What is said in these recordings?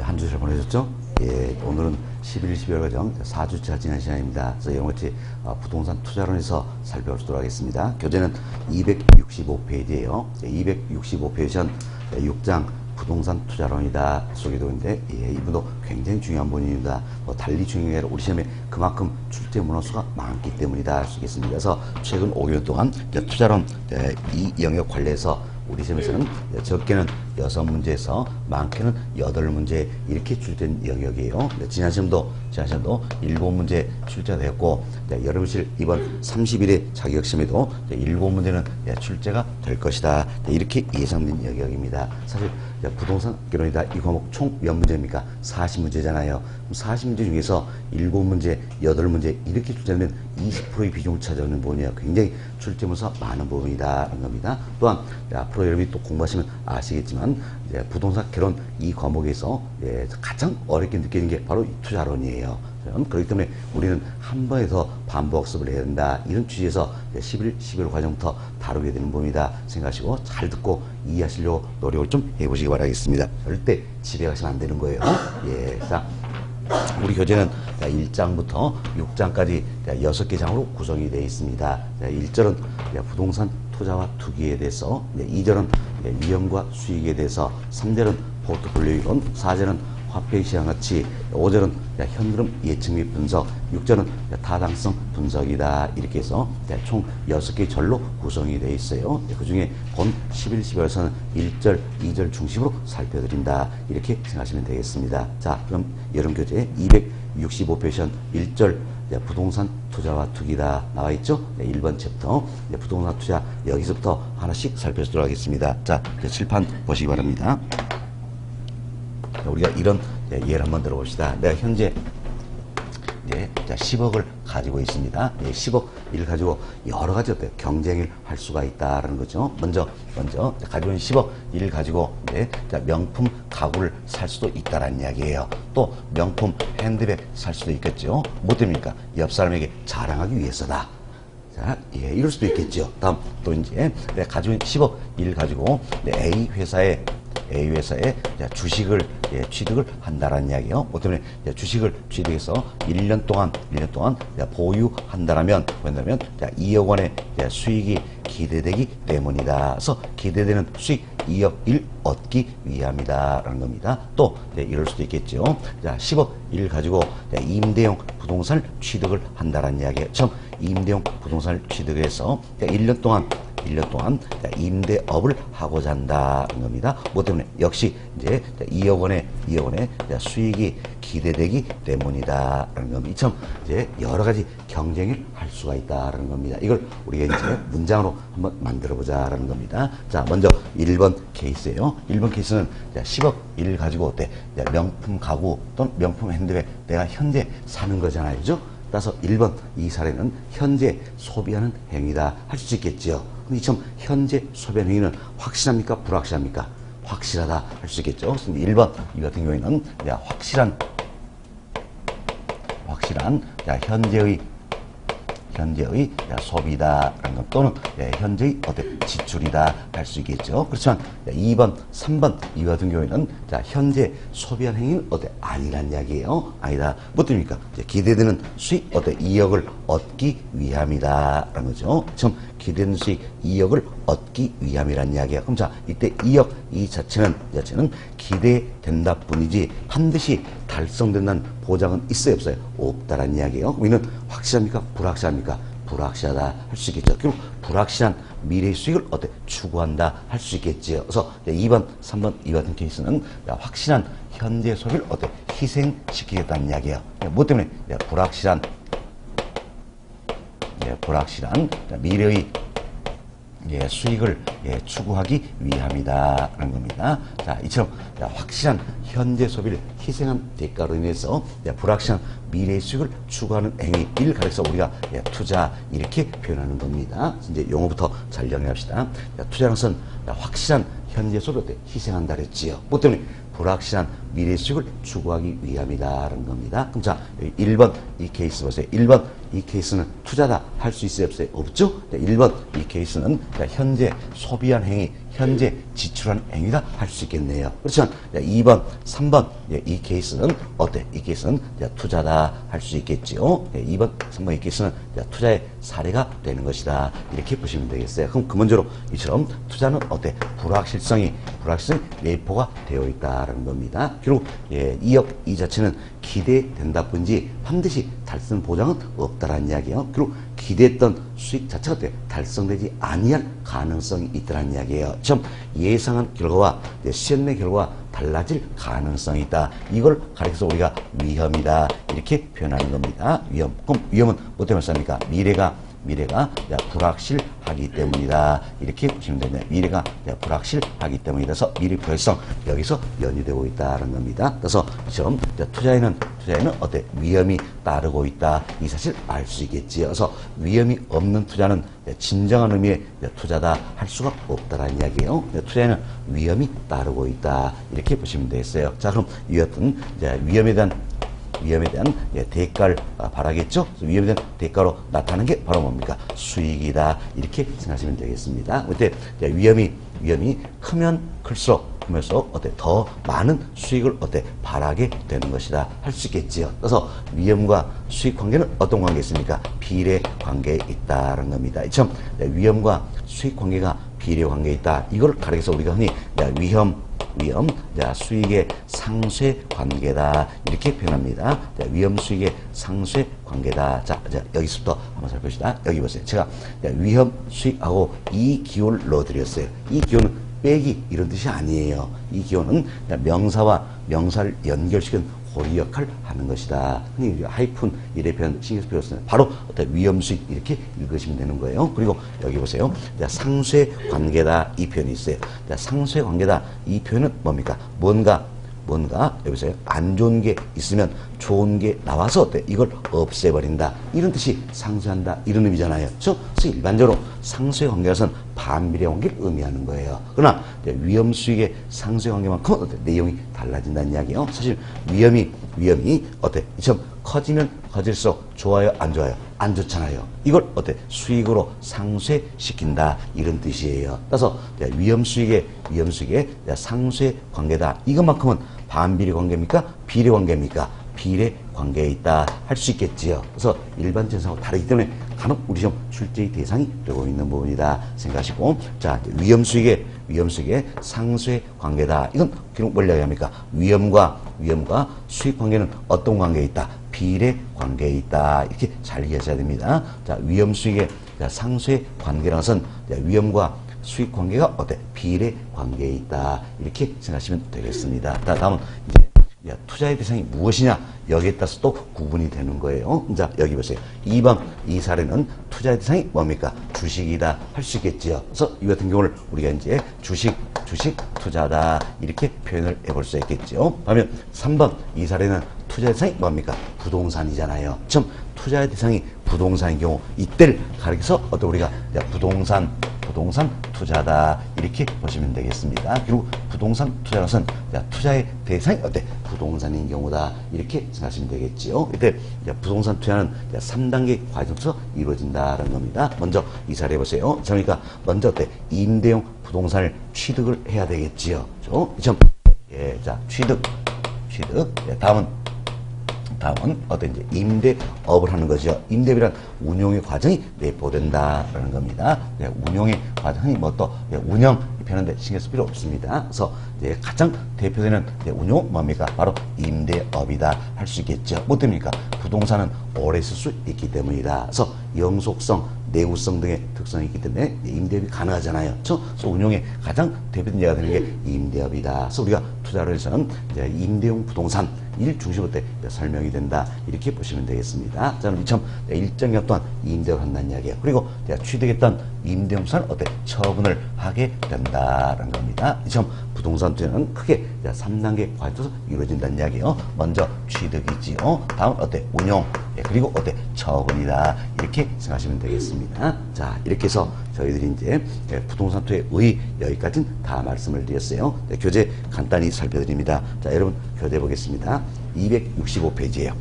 한 주 잘 보내셨죠? 예, 오늘은 11, 12월 과정 4주차 지난 시간입니다. 그래서 영어치 부동산 투자론에서 살펴보도록 하겠습니다. 교재는 265페이지예요. 265페이지 전 6장 부동산 투자론이다 소개도인데, 예, 이분도 굉장히 중요한 본입니다. 달리 중요한 게 아니라 우리 시험에 그만큼 출제 문헌수가 많기 때문이다 할 수 있겠습니다. 그래서 최근 5개월 동안 투자론 이 영역 관련해서 우리 시험에서는 적게는 6문제에서 많게는 8문제 이렇게 출제된 영역이에요. 지난 시험도 7문제 출제가 되었고, 여름실 이번 30일의 자격시험에도 7문제는 출제가 될 것이다, 이렇게 예상된 영역입니다. 사실 부동산 개론이다 이 과목 총 몇 문제입니까? 40문제잖아요. 40문제 중에서 7문제, 8문제 이렇게 출제하면 20%의 비중을 차지하는 부분이에요. 굉장히 출제문서 많은 부분이다라는 겁니다. 또한 앞으로 여러분이 또 공부하시면 아시겠지만, 이제 부동산 개론 이 과목에서 가장 어렵게 느끼는 게 바로 투자론이에요. 그렇기 때문에 우리는 한 번에 더 반복 학습을 해야 된다, 이런 취지에서 11월 과정부터 다루게 되는 부분이다 생각하시고 잘 듣고 이해하시려고 노력을 좀 해보시기 바라겠습니다. 절대 집에 가시면 안 되는 거예요. 예, 자, 우리 교재는 1장부터 6장까지 6개 장으로 구성이 되어 있습니다. 1절은 부동산 투자와 투기에 대해서, 2절은 위험과 수익에 대해서, 3절은 포트폴리오 이론, 4절은 화폐 시장 가치, 5절은 현금 예측 및 분석, 6절은 타당성 분석이다. 이렇게 해서 총 6개의 절로 구성이 되어 있어요. 그 중에 본 11, 12월에서는 1절, 2절 중심으로 살펴드린다, 이렇게 생각하시면 되겠습니다. 자, 그럼 여름교재 265페이지 1절 부동산 투자와 투기다 나와 있죠? 1번 챕터 부동산 투자, 여기서부터 하나씩 살펴보도록 하겠습니다. 자, 칠판 보시기 바랍니다. 우리가 이런 예를 한번 들어봅시다. 내가 현재 10억을 가지고 있습니다. 10억을 가지고 여러 가지 어때요? 경쟁을 할 수가 있다라는 거죠. 먼저 가지고 있는 10억을 가지고 명품 가구를 살 수도 있다라는 이야기예요. 또 명품 핸드백 살 수도 있겠죠. 뭐 때문입니까? 옆 사람에게 자랑하기 위해서다. 자, 예, 이럴 수도 있겠죠. 다음 또 이제 내가 가지고 있는 10억을 가지고 A 회사에 주식을 취득을 한다라는 이야기예요. 뭐 때문에 주식을 취득해서 1년 동안 보유한다라면 2억 원의 수익이 기대되기 때문이다. 그래서 기대되는 수익 2억을 얻기 위함이다라는 겁니다. 또 이럴 수도 있겠죠. 자, 10억을 가지고 임대용 부동산을 취득을 한다라는 이야기예요. 처음 임대용 부동산을 취득해서 1년 동안 임대업을 하고자 한다는 겁니다. 뭐 때문에? 역시 이제 2억 원의 수익이 기대되기 때문이다라는 겁니다. 이처럼 이제 여러 가지 경쟁을 할 수가 있다라는 겁니다. 이걸 우리가 이제 문장으로 한번 만들어 보자라는 겁니다. 자, 먼저 1번 케이스예요. 1번 케이스는 10억을 가지고 명품 가구 또는 명품 핸드백 내가 현재 사는 거잖아요. 그죠? 따라서 1번 이 사례는 현재 소비하는 행위다 할 수 있겠죠. 근데 이처럼 현재 소비하는 행위는 확실합니까? 불확실합니까? 확실하다 할 수 있겠죠. 근데 1번 이 같은 경우에는 확실한 현재의 소비다라는 것, 또는 현재의 지출이다 할 수 있겠죠. 그렇지만 2번, 3번 이 같은 경우에는 현재 소비한 행위는 아니란 이야기예요. 아니다. 뭐 때문입니까? 기대되는 수익 2억을 얻기 위함이다라는 거죠. 지금 기대되는 수익 2억을 얻기 위함이란 이야기야. 그럼 자, 이때 2억 이 자체는 기대된다 뿐이지 반드시 달성된다는 보장은 있어요, 없어요? 없다라는 이야기예요. 우리는 확실합니까? 불확실합니까? 불확실하다 할 수 있겠죠. 그럼 불확실한 미래의 수익을 추구한다 할 수 있겠지요. 그래서 2번, 3번 이 같은 케이스는 확실한 현재 소비를 희생시키겠다는 이야기예요. 뭐 때문에? 불확실한 미래의 수익을 추구하기 위함이다라는 겁니다. 자, 이처럼 확실한 현재 소비를 희생한 대가로 인해서 불확실한 미래의 수익을 추구하는 행위를 가리켜서 우리가 투자 이렇게 표현하는 겁니다. 이제 용어부터 잘 정리합시다. 투자는 것은 확실한 현재 소비를 희생한다 그랬지요. 뭐 때문에? 불확실한 미래 수익을 추구하기 위함이다라는 겁니다. 그럼 자, 1번 이 케이스 보세요. 1번 이 케이스는 투자다 할 수 있어요, 없어요? 없죠? 1번 이 케이스는 현재 소비한 행위, 현재 지출한 행위다 할 수 있겠네요. 그렇지만 2번, 3번 이 케이스는 어때? 이 케이스는 투자다 할 수 있겠죠. 2번, 3번 이 케이스는 투자의 사례가 되는 것이다. 이렇게 보시면 되겠어요. 그럼 근본적으로 이처럼 투자는 어때? 불확실성이 내포가 되어 있다라는 겁니다. 결국 2억 이 자체는 기대된다 뿐이지 반드시 달성 보장은 없다라는 이야기예요. 그리고 기대했던 수익 자체가 어때? 달성되지 아니할 가능성이 있다는 이야기예요. 좀 예상한 결과와 시험의 결과가 달라질 가능성이 있다. 이걸 가리켜서 우리가 위험이다 이렇게 표현하는 겁니다. 위험. 그럼 위험은 뭐 때문에 쌉니까? 미래가 불확실하기 때문이다. 이렇게 보시면 됩니다. 미래가 불확실하기 때문이라서 미래 불확실성 여기서 연유되고 있다는 겁니다. 그래서 이처럼 투자에는 어때? 위험이 따르고 있다. 이 사실 알 수 있겠지요. 그래서 위험이 없는 투자는 진정한 의미의 투자다 할 수가 없다라는 이야기예요. 투자에는 위험이 따르고 있다. 이렇게 보시면 되겠어요. 자, 그럼 이 어떤 위험에 대한 대가를 바라겠죠. 위험에 대한 대가로 나타나는 게 바로 뭡니까? 수익이다. 이렇게 생각하시면 되겠습니다. 그때 위험이 크면 클수록 어때? 더 많은 수익을 어때? 바라게 되는 것이다 할 수 있겠지요. 그래서 위험과 수익 관계는 어떤 관계가 있습니까? 비례 관계에 있다는 겁니다. 참 위험과 수익 관계가 비례 관계에 있다. 이걸 가리켜서 우리가 흔히 위험, 수익의 상쇄 관계다. 이렇게 표현합니다. 위험, 수익의 상쇄 관계다. 자, 여기서부터 한번 살펴봅시다. 여기 보세요. 제가 위험, 수익하고 이 기호를 넣어드렸어요. 이 기호는 빼기 이런 뜻이 아니에요. 이 기호는 명사와 명사를 연결시킨 고리 역할을 하는 것이다. 흔히 하이픈 이래 표현 신경 쓰였습니다. 바로 어떤 위험 수익 이렇게 읽으시면 되는 거예요. 그리고 여기 보세요. 상쇄 관계다 이 표현이 있어요. 상쇄 관계다 이 표현은 뭡니까? 뭔가 여기서요 안 좋은 게 있으면 좋은 게 나와서 어때? 이걸 없애버린다 이런 뜻이 상쇄한다 이런 의미잖아요. 그래서 일반적으로 상쇄 관계에서는 반비례 관계를 의미하는 거예요. 그러나 위험 수익의 상쇄 관계만큼은 어때? 내용이 달라진다는 이야기예요. 사실 위험이 어때? 이처럼 커지면 커질수록 좋아요 안 좋아요? 안 좋잖아요. 이걸 어때? 수익으로 상쇄시킨다 이런 뜻이에요. 따라서 위험 수익의 상쇄 관계다. 이것만큼은 반비례 관계입니까? 비례 관계입니까? 비례 관계에 있다 할 수 있겠지요. 그래서 일반 전상하고 다르기 때문에 간혹 우리 시험 출제의 대상이 되고 있는 부분이다 생각하시고, 자, 위험 수익의 상쇄 관계다. 이건 기록 뭘 이야기합니까? 위험과 수익 관계는 어떤 관계에 있다? 비례 관계에 있다. 이렇게 잘 이해하셔야 됩니다. 자, 위험 수익의 상쇄 관계라는 것은 위험과 수익 관계가 어때? 비례 관계에 있다. 이렇게 생각하시면 되겠습니다. 다음은 이제 투자의 대상이 무엇이냐? 여기에 따라서 또 구분이 되는 거예요. 자, 여기 보세요. 2번 이 사례는 투자의 대상이 뭡니까? 주식이다 할 수 있겠지요. 그래서 이 같은 경우를 우리가 이제 주식 투자다 이렇게 표현을 해볼 수 있겠죠. 반면 3번 이 사례는 투자의 대상이 뭡니까? 부동산이잖아요. 좀 투자의 대상이 부동산인 경우 이때를 가리켜서 어떤 우리가 부동산 투자다 이렇게 보시면 되겠습니다. 그리고 부동산 투자는 투자의 대상이 어때? 부동산인 경우다 이렇게 생각하시면 되겠지요. 이때 부동산 투자는 3단계 과정에서 이루어진다는 겁니다. 먼저 이 사례 보세요. 그러니까 먼저 어때? 임대용 부동산을 취득을 해야 되겠지요. 자, 취득. 다음은 어떤 이제 임대업을 하는 거죠. 임대업이란 운용의 과정이 내포된다라는 겁니다. 운용의 과정이 운영 편한데 신경 쓸 필요 없습니다. 그래서 이제 가장 대표되는 운용 뭡니까? 바로 임대업이다 할 수 있겠죠. 뭐 때문입니까? 부동산은 오래 쓸 수 있기 때문이다. 그래서 영속성, 내구성 등의 특성이 있기 때문에 임대업이 가능하잖아요. 그래서 운용의 가장 대표적인 예가 되는 게 임대업이다. 그래서 우리가 투자를 해서는 이제 임대용 부동산 일 중심으로 설명이 된다. 이렇게 보시면 되겠습니다. 저는 이처럼 일정 기간 동안 임대업을 한다는 이야기예요. 그리고 취득했던 임대용 부산을 처분을 하게 된다라는 겁니다. 이처럼 부동산 투자는 크게 3단계 과정에서 이루어진다는 이야기예요. 먼저 취득이지요. 다음은 운용, 그리고 처분이다. 이렇게 생각하시면 되겠습니다. 자, 이렇게 해서 저희들이 이제 부동산 투자의 의 여기까지는 다 말씀을 드렸어요. 교재 간단히 살펴드립니다. 자, 여러분 교재 보겠습니다. 265페이지예요.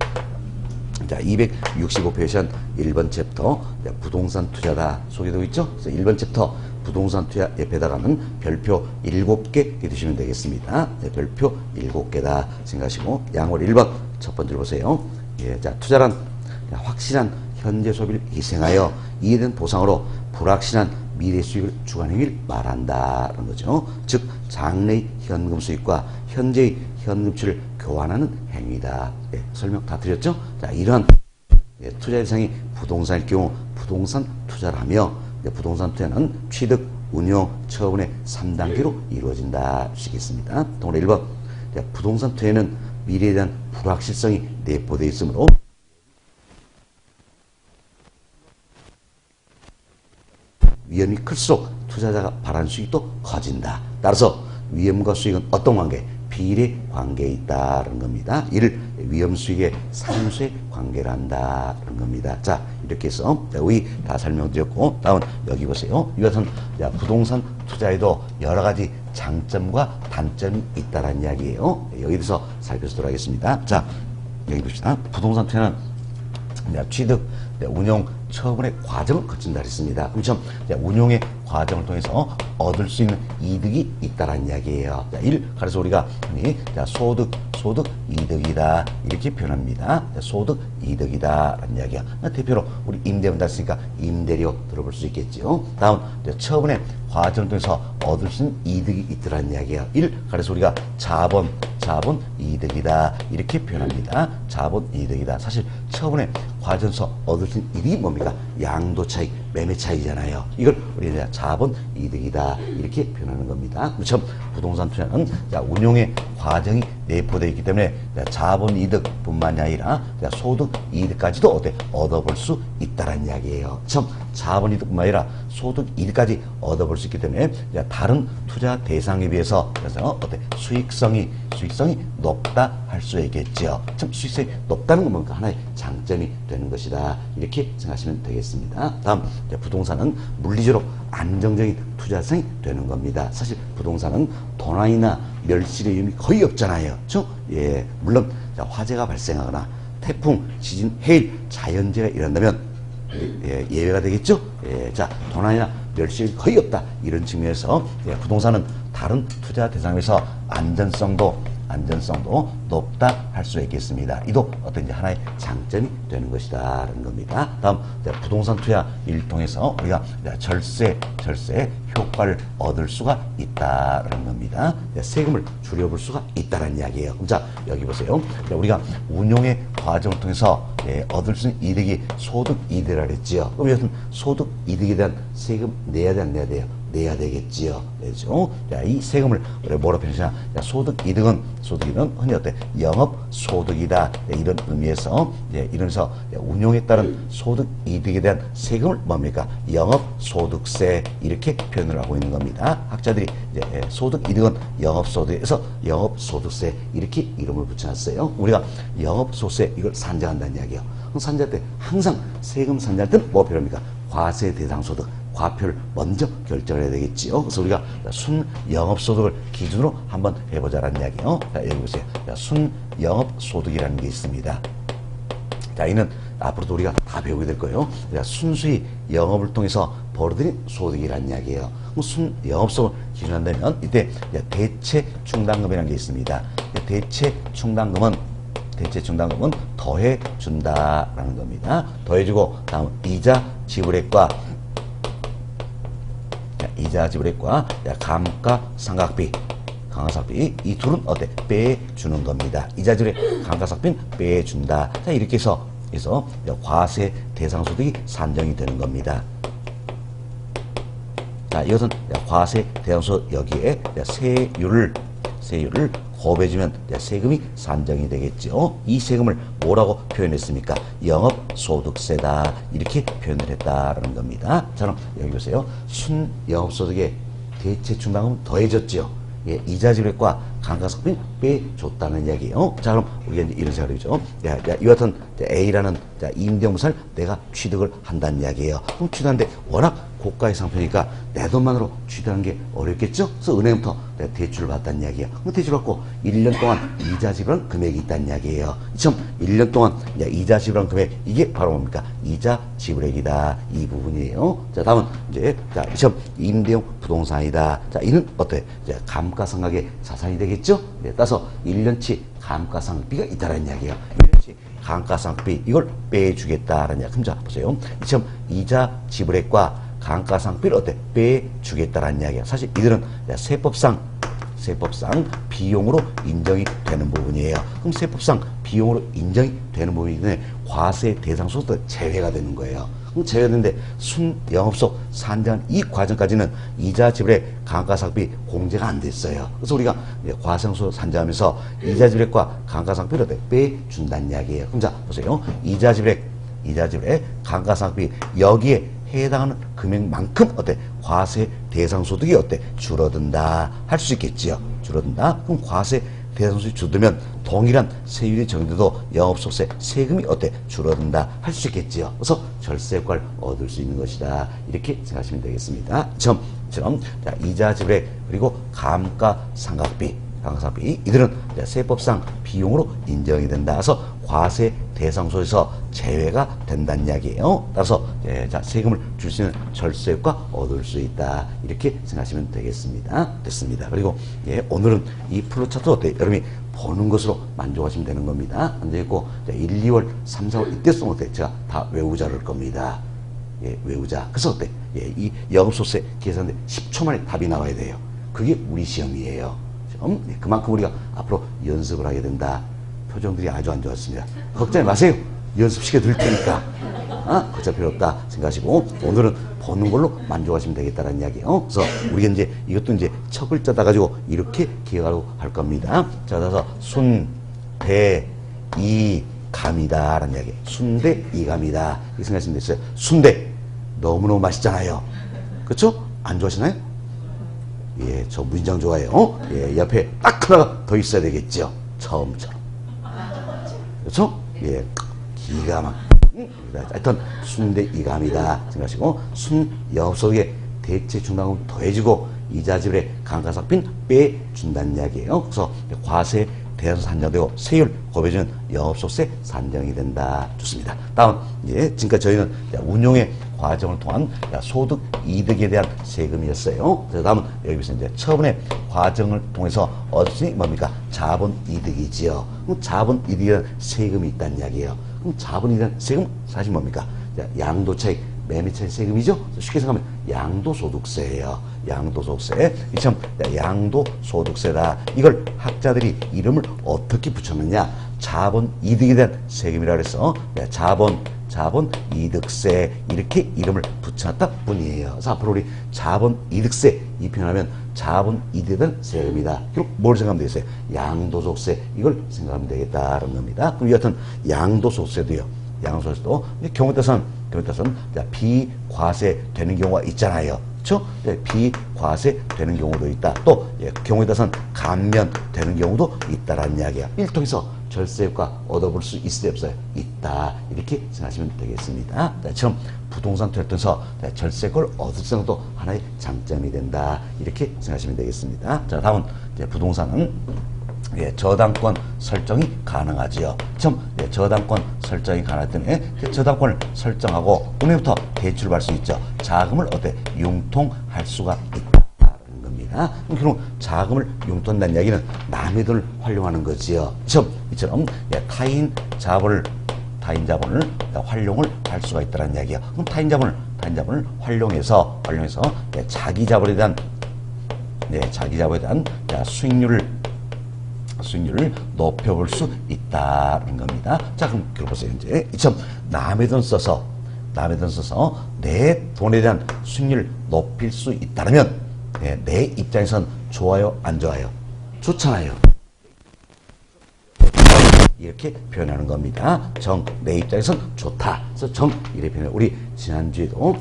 자, 265페이지 한 1번 챕터 부동산 투자다 소개되고 있죠. 그래서 1번 챕터 부동산 투자 옆에다가는 별표 7개 해두시면 되겠습니다. 네, 별표 7개다 생각하시고 양월 1번 첫 번째로 보세요. 예, 자, 투자란 확실한 현재 소비를 희생하여 이해된 보상으로 불확실한 미래 수익을 주관행위를 말한다는 거죠. 즉 장래의 현금 수익과 현재의 현금치를 교환하는 행위다. 예, 설명 다 드렸죠? 자, 이러한 투자 대상이 부동산일 경우 부동산 투자라며 부동산 투자는 취득, 운용, 처분의 3단계로 이루어진다 시겠습니다. 동으로 1번 부동산 투자에는 미래에 대한 불확실성이 내포되어 있으므로 위험이 클수록 투자자가 바라는 수익이 또 커진다. 따라서 위험과 수익은 어떤 관계? 비례 관계에 있다는 겁니다. 이를 위험 수익의 상수의 관계를 한다는 겁니다. 자, 이렇게 해서 우리 다 설명드렸고, 다음 여기 보세요. 이것은 부동산 투자에도 여러 가지 장점과 단점이 있다는 이야기예요. 여기 대해서 살펴보도록 하겠습니다. 자, 여기 봅시다. 부동산 투자는 취득, 운용, 처분의 과정을 거친다 했습니다. 그럼 참 운용의 과정을 통해서 얻을 수 있는 이득이 있다라는 이야기예요. 자, 1. 그래서 우리가 소득 이득이다 이렇게 표현합니다. 소득 이득이다라는 이야기야. 대표로 우리 임대문 했으니까 임대료 들어볼 수 있겠죠. 다음 처분의 과정을 통해서 얻을 수 있는 이득이 있더라는 이야기야. 1. 그래서 우리가 자본 이득이다 이렇게 표현합니다. 자본 이득이다. 사실 처분의 과정에서 얻을 수 있는 이득이 뭡니까? 양도 차익, 매매 차익이잖아요. 이걸 우리 이제 자본 이득이다 이렇게 표현하는 겁니다. 그렇죠? 부동산 투자는 운용의 과정이 내포되어 있기 때문에 자본 이득뿐만이 아니라 소득 이득까지도 얻어볼 수 있다는 이야기예요. 참 자본 이득뿐만 아니라 소득 이득까지 얻어볼 수 있기 때문에 다른 투자 대상에 비해서 그래서 수익성이 높다 할 수 있겠죠. 참 수익성이 높다는 건 뭔가 하나의 장점이 되는 것이다 이렇게 생각하시면 되겠습니다. 다음 부동산은 물리적으로 안정적인 투자성이 되는 겁니다. 사실 부동산은 도난이나 멸실의 위험이 거의 없잖아요. 그렇죠? 예, 물론 화재가 발생하거나 태풍, 지진, 해일, 자연재해가 일어난다면 예외가 되겠죠. 예, 자, 도난이나 멸실이 거의 없다 이런 측면에서 부동산은 다른 투자 대상에서 안전성도 높다 할 수 있겠습니다. 이도 어떤 하나의 장점이 되는 것이다라는 겁니다. 다음 부동산 투자를 통해서 우리가 절세 효과를 얻을 수가 있다라는 겁니다. 세금을 줄여볼 수가 있다라는 이야기예요. 자, 여기 보세요. 우리가 운용의 과정을 통해서 얻을 수 있는 이득이 소득 이득이라고 했지요. 그럼 여튼 소득 이득에 대한 세금 내야 돼, 안 내야 돼요? 내야 되겠지요. 그렇죠? 자, 이 세금을 우리가 뭐로 표현하냐? 소득 이득은 흔히 영업 소득이다. 이런 의미에서 이러면서 운용에 따른 소득 이득에 대한 세금을 뭡니까? 영업 소득세 이렇게 표현을 하고 있는 겁니다. 학자들이 소득 이득은 영업 소득에서 영업 소득세 이렇게 이름을 붙여놨어요. 우리가 영업 소득세 이걸 산정한다는 이야기예요. 산정할 때 항상 세금 산정할 때는 뭐 필요합니까? 과세 대상 소득. 과표를 먼저 결정을 해야 되겠지요. 그래서 우리가 순영업소득을 기준으로 한번 해보자라는 이야기예요. 자, 여기 보세요. 순영업소득이라는 게 있습니다. 자, 이는 앞으로도 우리가 다 배우게 될 거예요. 순수히 영업을 통해서 벌어들인 소득이라는 이야기예요. 순영업소득을 기준한다면 이때 대체 충당금이라는 게 있습니다. 대체 충당금은 더해 준다라는 겁니다. 더해주고 다음 이자 지불액과 감가상각비 이 둘은 빼주는 겁니다. 이자지불액 감가상각비는 빼준다. 자, 이렇게 해서 과세 대상소득이 산정이 되는 겁니다. 자, 이것은 과세 대상소득 여기에 세율을 곱해주면 세금이 산정이 되겠죠. 이 세금을 뭐라고 표현했습니까? 영업소득세다 이렇게 표현을 했다라는 겁니다. 자, 그럼 여기 보세요. 순영업소득에 대체충당금은 더해졌죠. 예, 이자지불액과 감가상각비는 빼줬다는 이야기예요. 자, 그럼 우리가 이제 이런 생각이죠. 이 같은 A라는 임대부산을 내가 취득을 한다는 이야기예요. 그럼 취득하는데 워낙 고가의 상품이니까 내 돈만으로 취득하는 게 어렵겠죠? 그래서 은행부터 내가 대출을 받았다는 이야기예요. 그럼 대출 받고 1년 동안 이자 지불한 금액이 있다는 이야기예요. 1년 동안 이자 지불한 금액, 이게 바로 뭡니까? 이자 지불액이다. 이 부분이에요. 자, 다음은 이제 자, 임대용 부동산이다. 자, 이는 어때? 이제 감가상각의 자산이 되겠죠? 네, 따라서 1년치 감가상각비가 있다는 이야기예요. 1년치 감가상각비 이걸 빼주겠다라는 이야기. 그럼 자, 보세요. 이자 지불액과 감가상각비를 어때? 빼주겠다라는 이야기야. 사실 이들은 세법상 비용으로 인정이 되는 부분이에요. 그럼 세법상 비용으로 인정이 되는 부분이기 때문에 과세 대상소득 제외가 되는 거예요. 그럼 제외되는데 순영업소 산정한 이 과정까지는 이자 지불의 감가상각비 공제가 안 됐어요. 그래서 우리가 과세상소 산정하면서 이자 지불액과 감가상각비를 어때? 빼준다는 이야기예요. 그럼 자, 보세요. 이자 지불액 감가상각비 여기에 해당하는 금액만큼 어때? 과세 대상 소득이 어때? 줄어든다. 할 수 있겠지요. 줄어든다. 그럼 과세 대상 소득이 줄어들면 동일한 세율이 정해도 영업소득세 세금이 어때? 줄어든다. 할 수 있겠지요. 그래서 절세 효과를 얻을 수 있는 것이다. 이렇게 생각하시면 되겠습니다. 처럼 이자 지불액 그리고 감가상각비 이들은 세법상 비용으로 인정이 된다. 그래서 과세 대상소에서 제외가 된다는 이야기예요. 따라서 세금을 줄 수 있는 절세 효과 얻을 수 있다. 이렇게 생각하시면 되겠습니다. 됐습니다. 그리고 오늘은 이 플로차트 어때? 여러분이 보는 것으로 만족하시면 되는 겁니다. 앉아있고 1, 2월, 3, 4월 이때 쓰면 어때? 제가 다 외우자 그럴 겁니다. 외우자. 그래서 어때? 이 영업소득세 계산대 10초 만에 답이 나와야 돼요. 그게 우리 시험이에요. 그만큼 우리가 앞으로 연습을 하게 된다. 표정들이 아주 안 좋았습니다. 걱정하지 마세요. 연습시켜 드릴 테니까. 걱정 필요 없다 생각하시고 오늘은 보는 걸로 만족하시면 되겠다는 이야기예요. 그래서 우리가 이제 이것도 이제 첫 글자다 가지고 이렇게 기억하고 할 겁니다. 자, 그래서 순대 이감이다라는 이야기. 순대 이감이다. 이렇게 생각하시면 되겠어요. 순대 너무너무 맛있잖아요. 그렇죠? 안 좋아하시나요? 예, 저 문장 좋아해요. 옆에 딱 하나가 더 있어야 되겠죠. 처음처럼. 그렇죠? 기가 막. 하여튼 순대 이감이다 생각하시고 순영업소득에 대체 중단금 더해지고 이자 지불에 감가상각비는 빼준다는 이야기예요. 그래서 과세 대상 산정되고 세율 곱해주는 영업소득세 산정이 된다. 좋습니다. 다음 지금까지 저희는 운용의 과정을 통한 소득 이득에 대한 세금이었어요. 그래서 다음은 여기서 이제 처분의 과정을 통해서 얻을 수 있는 뭡니까? 자본 이득이지요. 그럼 자본 이득에 대한 세금이 있다는 이야기예요. 그럼 자본 이득에 대한 세금 사실 뭡니까? 양도차익, 매매차익 세금이죠. 쉽게 생각하면 양도소득세예요. 양도소득세. 이처럼 양도소득세다. 이걸 학자들이 이름을 어떻게 붙였느냐? 자본 이득에 대한 세금이라 그래서 자본 이득세 이렇게 이름을 붙여놨다 뿐이에요. 그래서 앞으로 우리 자본 이득세 이 표현하면 자본 이득에 대한 세금이다. 그리고 뭘 생각하면 되겠어요? 양도소득세 이걸 생각하면 되겠다는 겁니다. 그럼 여하튼 양도소득세도요. 양도소득세도 경우에 따라서는 비과세 되는 경우가 있잖아요. 그렇죠? 비과세 되는 경우도 있다. 또 경우에 따라서는 감면 되는 경우도 있다라는 이야기야. 이를 통해서 절세 효과 얻어볼 수 있어요, 없어요? 있다. 이렇게 생각하시면 되겠습니다. 처럼 부동산 투자를 통해서 절세 효과를 얻을 생각도 하나의 장점이 된다. 이렇게 생각하시면 되겠습니다. 자, 다음은 부동산은 저당권 설정이 가능하지요. 저당권 설정이 가능하기 때문에 저당권을 설정하고 은행부터 대출을 받을 수 있죠. 자금을 융통할 수가 있다는 겁니다. 그럼 자금을 융통한다는 이야기는 남의 돈을 활용하는 거지요. 이처럼 타인 자본을 활용을 할 수가 있다는 이야기야. 그럼 타인 자본을 활용해서 자기 자본에 대한 수익률을 높여볼 수 있다는 겁니다. 자, 그럼 보세요. 이제 이처럼 남의 돈 써서 내 돈에 대한 수익률을 높일 수 있다면 내 입장에선 좋아요, 안 좋아요? 좋잖아요. 이렇게 표현하는 겁니다. 내 입장에선 좋다. 그래서 이렇게 표현해요. 우리 지난주에도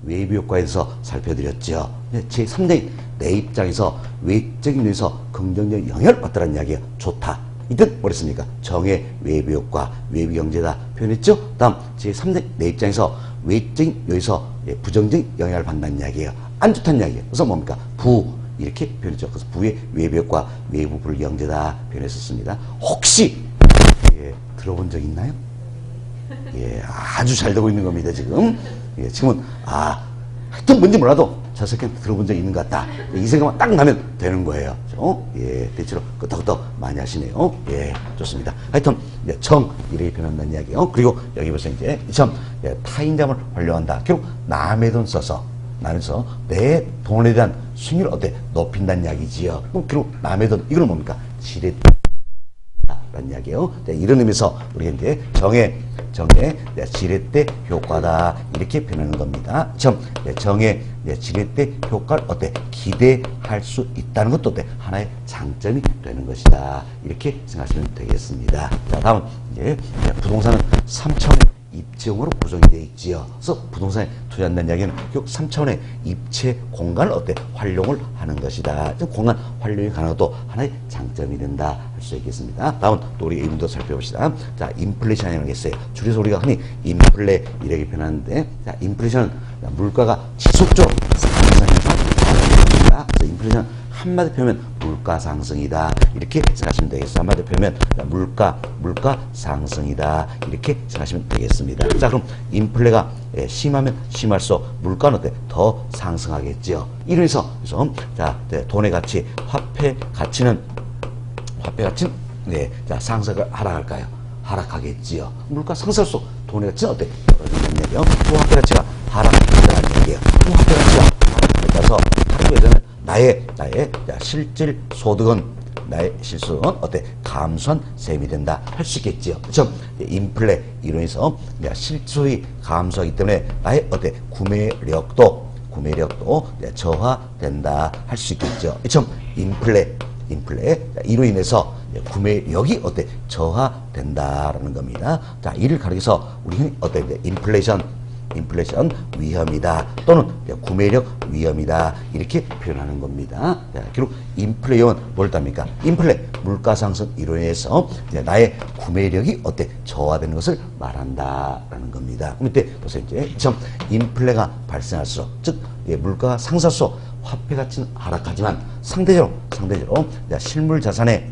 외부 효과에 대해서 살펴드렸죠. 제3대 내 입장에서 외적인 면에서 긍정적 영향을 받더라는 이야기예요. 좋다. 이 뜻 뭐랬습니까? 정의 외부 효과, 외부 경제다 표현했죠. 다음 제3대 내 입장에서 외적인 요에서 부정적인 영향을 받는다는 이야기예요. 안 좋다는 이야기예요. 그래서 뭡니까? 부 이렇게 표현했죠. 그래서 부의 외벽과 외부 불경제다 표현했었습니다. 혹시 들어본 적 있나요? 아주 잘 되고 있는 겁니다, 지금. 지금은 하여튼 뭔지 몰라도 저 새끼한테 들어본 적 있는 것 같다. 이 생각만 딱 나면 되는 거예요. 대체로 끄떡끄떡 많이 하시네요. 좋습니다. 하여튼 정 이렇게 표현한다는 이야기예요. 그리고 여기 보세요. 이제 정 타인감을 활용한다. 결국 남의 돈 써서 내 돈에 대한 수익률을 높인다는 이야기지요. 그럼 결국 남의 돈 이거는 뭡니까? 지렛 라는 이야기예요. 이런 의미에서 우리가 이제 정의 지렛대 효과다 이렇게 표현하는 겁니다. 정의 지렛대 효과를 기대할 수 있다는 것도 하나의 장점이 되는 것이다 이렇게 생각하시면 되겠습니다. 자, 다음 이제 부동산은 3차원의 입지형으로 구성이 되어 있지요. 그래서 부동산에 투자한다는 이야기는 결국 3차원의 입체 공간을 활용을 하는 것이다. 공간 활용이 가능한 것도 하나의 장점이 된다 할 수 있겠습니다. 다음 또 우리 이 문도 살펴봅시다. 자, 인플레이션이라는 게 있어요. 줄여서 우리가 흔히 인플레 이렇게 표현하는데, 자, 인플레이션은 물가가 지속적으로 상승해서 그래서 인플레이션 한마디 표현은 물가 상승이다 이렇게 생각하시면 되겠습니다. 한마디 표현은 물가 상승이다 이렇게 생각하시면 되겠습니다. 자, 그럼 인플레가 심하면 심할수록 물가는 더 상승하겠죠. 이래서 자, 돈의 가치, 화폐 가치는 자, 상승을 하락할까요? 하락하겠지요. 물가 상승할수록 돈의 가치는 떨어지는 얘기예요. 화폐 가치가 하락한다는 얘기예요. 화폐 가치가 하락해서 하락하면 나의 실질 소득은 감소한 셈이 된다 할 수 있겠지요. 그렇죠? 인플레 이론에서 실소득이 감소하기 때문에 나의 구매력도 저하된다 할 수 있겠죠. 그렇죠? 인플레 이로 인해서 구매력이 저하된다라는 겁니다. 자, 이를 가리켜서 우리는 인플레이션 위험이다 또는 구매력 위험이다 이렇게 표현하는 겁니다. 자, 결국 인플레이는 뭘 답니까? 인플레 물가 상승 이로 인해서 나의 구매력이 저하되는 것을 말한다라는 겁니다. 그럼 이때 보세요. 이제 인플레가 발생할수록 즉 물가가 상승할수록 화폐 가치는 하락하지만 상대적으로 실물 자산의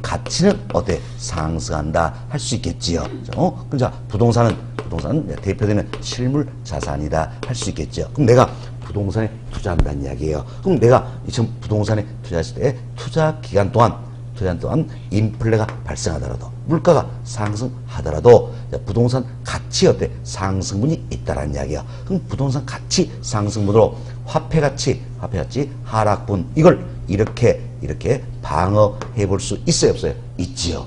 가치는 상승한다 할 수 있겠지요. 그죠? 부동산은 대표되는 실물 자산이다 할 수 있겠죠. 그럼 내가 부동산에 투자한다는 이야기예요. 그럼 내가 부동산에 투자했을 때 투자 기간 동안 인플레가 발생하더라도 물가가 상승하더라도 부동산 가치 상승분이 있다라는 이야기야. 그럼 부동산 가치 상승분으로 화폐 가치 하락분 이걸 이렇게 방어해 볼 수 있어요, 없어요? 있지요.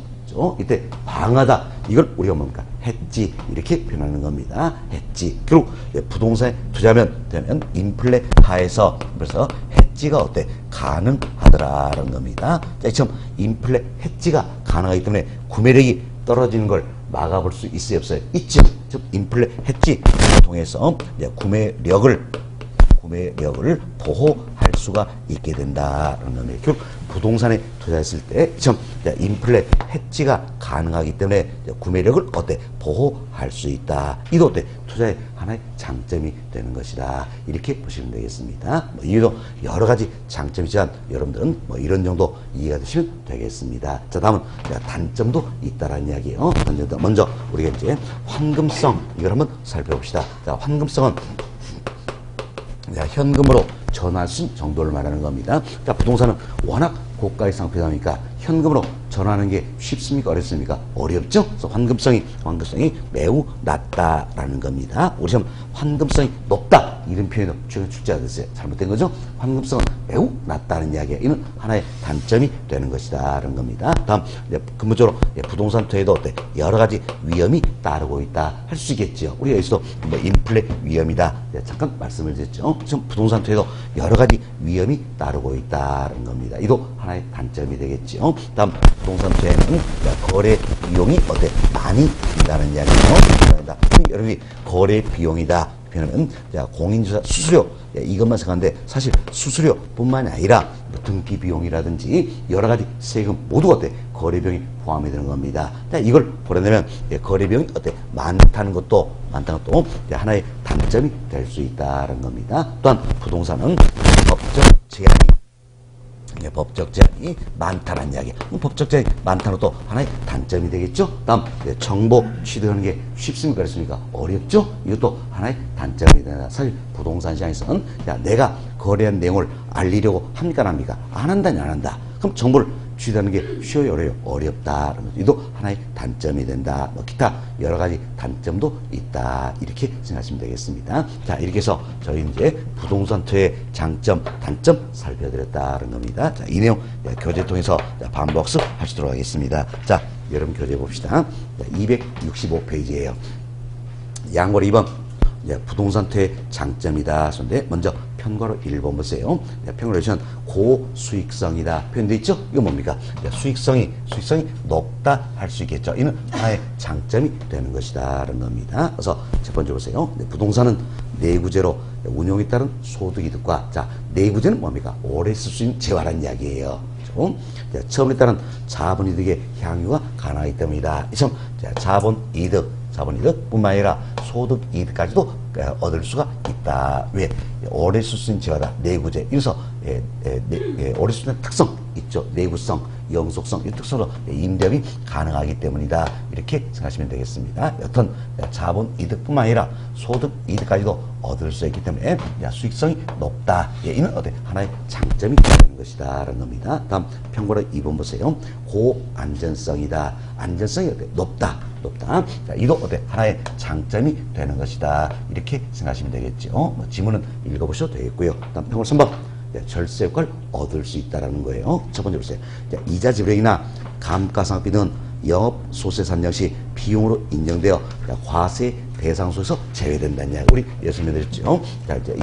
이때 방어다 이걸 우리가 뭡니까? 해지 이렇게 표현하는 겁니다. 해지. 결국 부동산에 투자하면 인플레 하에서 그래서 해지가 가능하더라라는 겁니다. 자, 지금 인플레 해지가 가능하기 때문에 구매력이 떨어지는 걸 막아볼 수 있어요, 없어요? 있죠. 즉 인플레 해지를 통해서 구매력을 보호할 수가 있게 된다는 겁니다. 결국 부동산에 투자했을 때 인플레 해지가 가능하기 때문에 구매력을 보호할 수 있다. 이도 투자의 하나의 장점이 되는 것이다. 이렇게 보시면 되겠습니다. 이유도 여러 가지 장점이지만 여러분들은 이런 정도 이해가 되시면 되겠습니다. 자, 다음은 단점도 있다라는 이야기예요. 먼저 우리가 이제 환금성 이걸 한번 살펴봅시다. 자, 환금성은 현금으로 전환할 수 있는 정도를 말하는 겁니다. 자, 부동산은 워낙 고가의 상품이다 보니까 현금으로 전환하는 게 쉽습니까? 어렵습니까? 어렵죠? 그래서 환금성이 매우 낮다라는 겁니다. 우리 지금 환금성이 높다 이런 표현이 최근 출제가 됐어요. 잘못된 거죠? 환금성은 매우 낮다는 이야기예요. 이는 하나의 단점이 되는 것이다라는 겁니다. 다음 근본적으로 부동산 투자에도 여러 가지 위험이 따르고 있다 할 수 있겠죠. 우리가 여기서도 인플레 위험이다 잠깐 말씀을 드렸죠. 지금 부동산 투자에도 여러 가지 위험이 따르고 있다는 겁니다. 이도 하나의 단점이 되겠죠. 다음 부동산 투자에는 거래 비용이 많이 든다는 이야기예요. 여러분이 거래 비용이다 표현하면 자, 공인주사 수수료 이것만 생각하는데 사실 수수료뿐만이 아니라 뭐 등기 비용이라든지 여러 가지 세금 모두가 어때 거래 비용이 포함이 되는 겁니다. 자, 이걸 보려면 거래 비용이 어때 많다는 것도 하나의 단점이 될 수 있다는 겁니다. 또한 부동산은 법적 제한이 많다는 이야기. 법적 제한이 많다는 것도 하나의 단점이 되겠죠. 다음 정보 취득하는 게 쉽습니까? 그렇습니까? 어렵죠. 이것도 하나의 단점이 된다. 사실 부동산 시장에서는 내가 거래한 내용을 알리려고 합니까? 안 합니까? 안 한다냐 안 한다. 그럼 정보를 취득하는 게 쉬워요, 어려워요? 어렵다. 이도 하나의 단점이 된다. 뭐 기타 여러 가지 단점도 있다. 이렇게 생각하시면 되겠습니다. 자, 이렇게 해서 저희 이제 부동산 투자의 장점, 단점 살펴드렸다는 겁니다. 자, 이 내용 교재 통해서 반복습 하시도록 하겠습니다. 자, 여러분 교재 봅시다. 265페이지예요. 양월 2번. 부동산 투자의 장점이다. 그런데 먼저 편과로 1번 보세요. 편과로 보시면 고수익성이다. 표현되어 있죠? 이거 뭡니까? 수익성이 높다 할 수 있겠죠. 이는 하나의 장점이 되는 것이다. 라는 겁니다. 그래서 첫 번째 보세요. 부동산은 내구재로 운용에 따른 소득이득과 자, 내구재는 뭡니까? 오래 쓸 수 있는 재화란 이야기예요. 처음에 따른 자본이득의 향유가 가능하기 때문이다. 자본이득뿐만 아니라 소득이득까지도 얻을 수가 있다. 왜? 오래 쓸 수 있는 재화다. 내구재. 이래서 오래 쓸 수 있는 특성 있죠. 내구성, 영속성 이 특성으로 임대업이 가능하기 때문이다. 이렇게 생각하시면 되겠습니다. 여튼 자본이득뿐만 아니라 소득이득까지도 얻을 수 있기 때문에 수익성이 높다. 이는 하나의 장점이 되는 것이다. 라는 겁니다. 다음 편과로 2번 보세요. 고안전성이다. 안전성이 높다. 자, 이도 하나의 장점이 되는 것이다. 이렇게 생각하시면 되겠죠. 지문은 읽어보셔도 되겠고요. 다음 편과로 3번. 절세 효과를 얻을 수 있다는 거예요. 첫 번째 보세요. 이자 지불액이나 감가상각비 등 영업 소재산 역시 비용으로 인정되어 과세 대상소에서 제외된다는 이야기. 우리 설명드렸죠. 자, 이제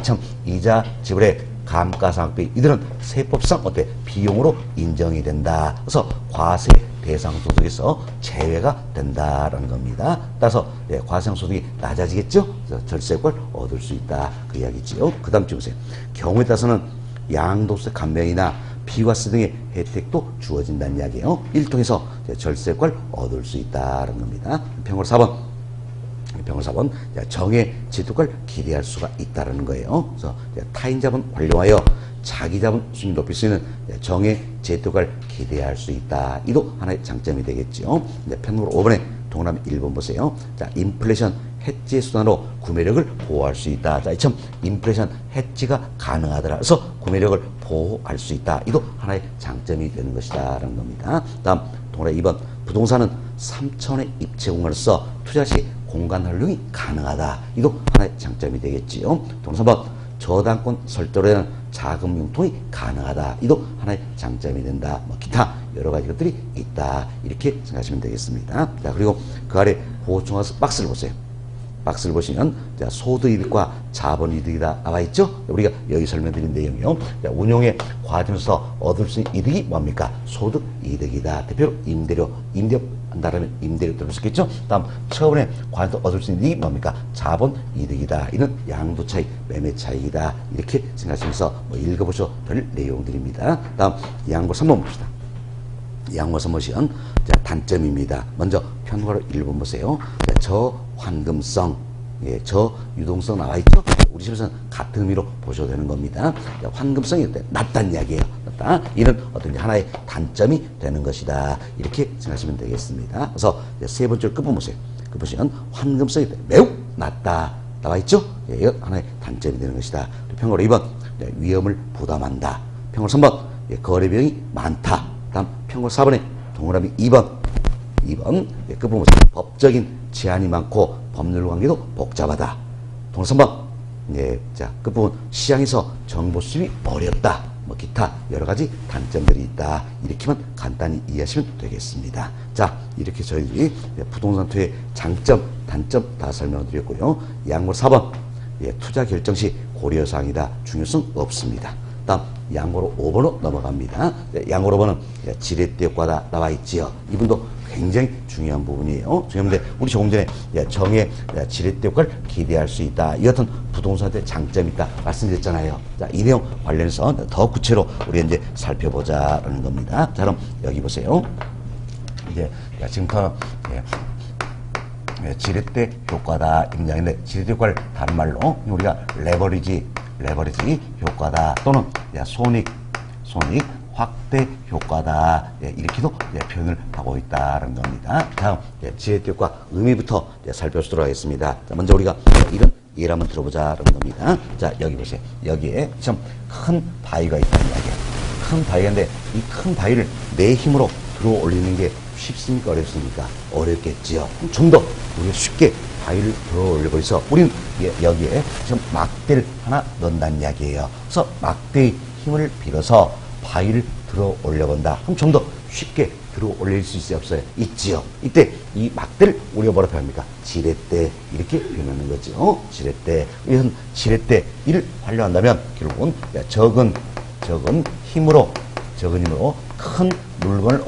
이자 지불액, 감가상각비 이들은 세법상 비용으로 인정이 된다. 그래서 과세 대상 소득에서 제외가 된다라는 겁니다. 따라서 과세상 소득이 낮아지겠죠. 그래서 절세 효과를 얻을 수 있다. 그 이야기지요. 그 다음 주 보세요. 경우에 따라서는 양도세 감면이나 비과세 등의 혜택도 주어진다는 이야기예요. 이를 통해서 절세 효과를 얻을 수 있다는 겁니다. 편과로 4번. 정의 제도가를 기대할 수가 있다는 거예요. 그래서 타인 자본 활용하여 자기 자본 수익을 높일 수 있는 정의 제도가를 기대할 수 있다. 이도 하나의 장점이 되겠죠. 편과로 5번에 동그라미 1번 보세요. 자, 인플레이션 해지 수단으로 구매력을 보호할 수 있다. 자, 이처럼 인플레이션 해지가 가능하더라. 그래서 구매력을 보호할 수 있다. 이도 하나의 장점이 되는 것이다. 라는 겁니다. 다음 동그라미 2번. 부동산은 3천의 입체 공간을 써 투자 시 공간 활용이 가능하다. 이도 하나의 장점이 되겠지요. 동그라미 3번. 저당권 설정으로 되는 자금 융통이 가능하다. 이도 하나의 장점이 된다. 기타 여러 가지 것들이 있다. 이렇게 생각하시면 되겠습니다. 자, 그리고 그 아래 보충해서 박스를 보세요. 박스를 보시면 소득이득과 자본이득이다 나와 있죠. 우리가 여기 설명드린 내용이요. 운용의 과정에서 얻을 수 있는 이득이 뭡니까? 소득이득이다. 대표로 임대료 한다면 임대료 들을 수 있겠죠. 다음 처음에 과정에서 얻을 수 있는 이익이 뭡니까? 자본이득이다. 이는 양도 차익, 매매 차익이다. 이렇게 생각하시면서 읽어보셔도 될 내용들입니다. 다음 양보 3번 봅시다. 양보 3번 보시면 단점입니다. 먼저 편과로 1번 보세요. 저환금성, 저유동성 나와 있죠. 우리 집에서는 같은 의미로 보셔도 되는 겁니다. 환금성이 낮다는 이야기예요. 낮다. 이는 하나의 단점이 되는 것이다. 이렇게 생각하시면 되겠습니다. 그래서 세 번째 끝부분 보세요. 그 보시면 환금성이 매우 낮다 나와 있죠. 이건 하나의 단점이 되는 것이다. 편과로 2번 위험을 부담한다. 편과로 3번 거래 비용이 많다. 다음 편과로 4번에 동그라미 2번 끝부분 보세요. 법적인 제한이 많고 법률 관계도 복잡하다. 동그라미 3번 자, 끝부분 시장에서 정보 수집이 어렵다. 기타 여러 가지 단점들이 있다. 이렇게만 간단히 이해하시면 되겠습니다. 자, 이렇게 저희들이 부동산 투자의 장점, 단점 다 설명을 드렸고요. 양보 4번 투자 결정 시 고려사항이다. 중요성 없습니다. 다음 양고로 5번으로 넘어갑니다. 양고로 5번은 지렛대 효과다 나와 있지요. 이분도 굉장히 중요한 부분이에요. 중요한데 우리 조금 전에 정의 지렛대 효과를 기대할 수 있다. 이 같은 부동산의 장점이 있다 말씀드렸잖아요. 자, 이 내용 관련해서 더 구체로 우리 이제 살펴보자라는 겁니다. 자, 그럼 여기 보세요. 이제 지금부터 지렛대 효과다 이런 이야기인데, 지렛대 효과를 다른 말로 우리가 레버리지 효과다 또는 손익 확대 효과다, 이렇게도 표현을 하고 있다는 겁니다. 다음 지렛대 효과 의미부터 살펴보도록 하겠습니다. 자, 먼저 우리가 이런 예를 한번 들어보자는 겁니다. 자, 여기 보세요. 여기에 좀 큰 바위가 있다는 이야기예요. 큰 바위인데 이 큰 바위를 내 힘으로 들어 올리는 게 쉽습니까? 어렵습니까? 어렵겠지요. 좀 더 우리가 쉽게 바위를 들어 올리고 있어. 우리는 여기에 지금 막대를 하나 넣는다는 이야기예요. 그래서 막대의 힘을 빌어서 바위를 들어 올려본다. 그럼 좀 더 쉽게 들어 올릴 수 있어요? 없어요? 있지요. 이때 이 막대를 우리가 뭐라 표현합니까? 지렛대 이렇게 표현하는 거죠. 지렛대. 이런 지렛대 이를 활용한다면 결국은 적은 힘으로 큰 물건을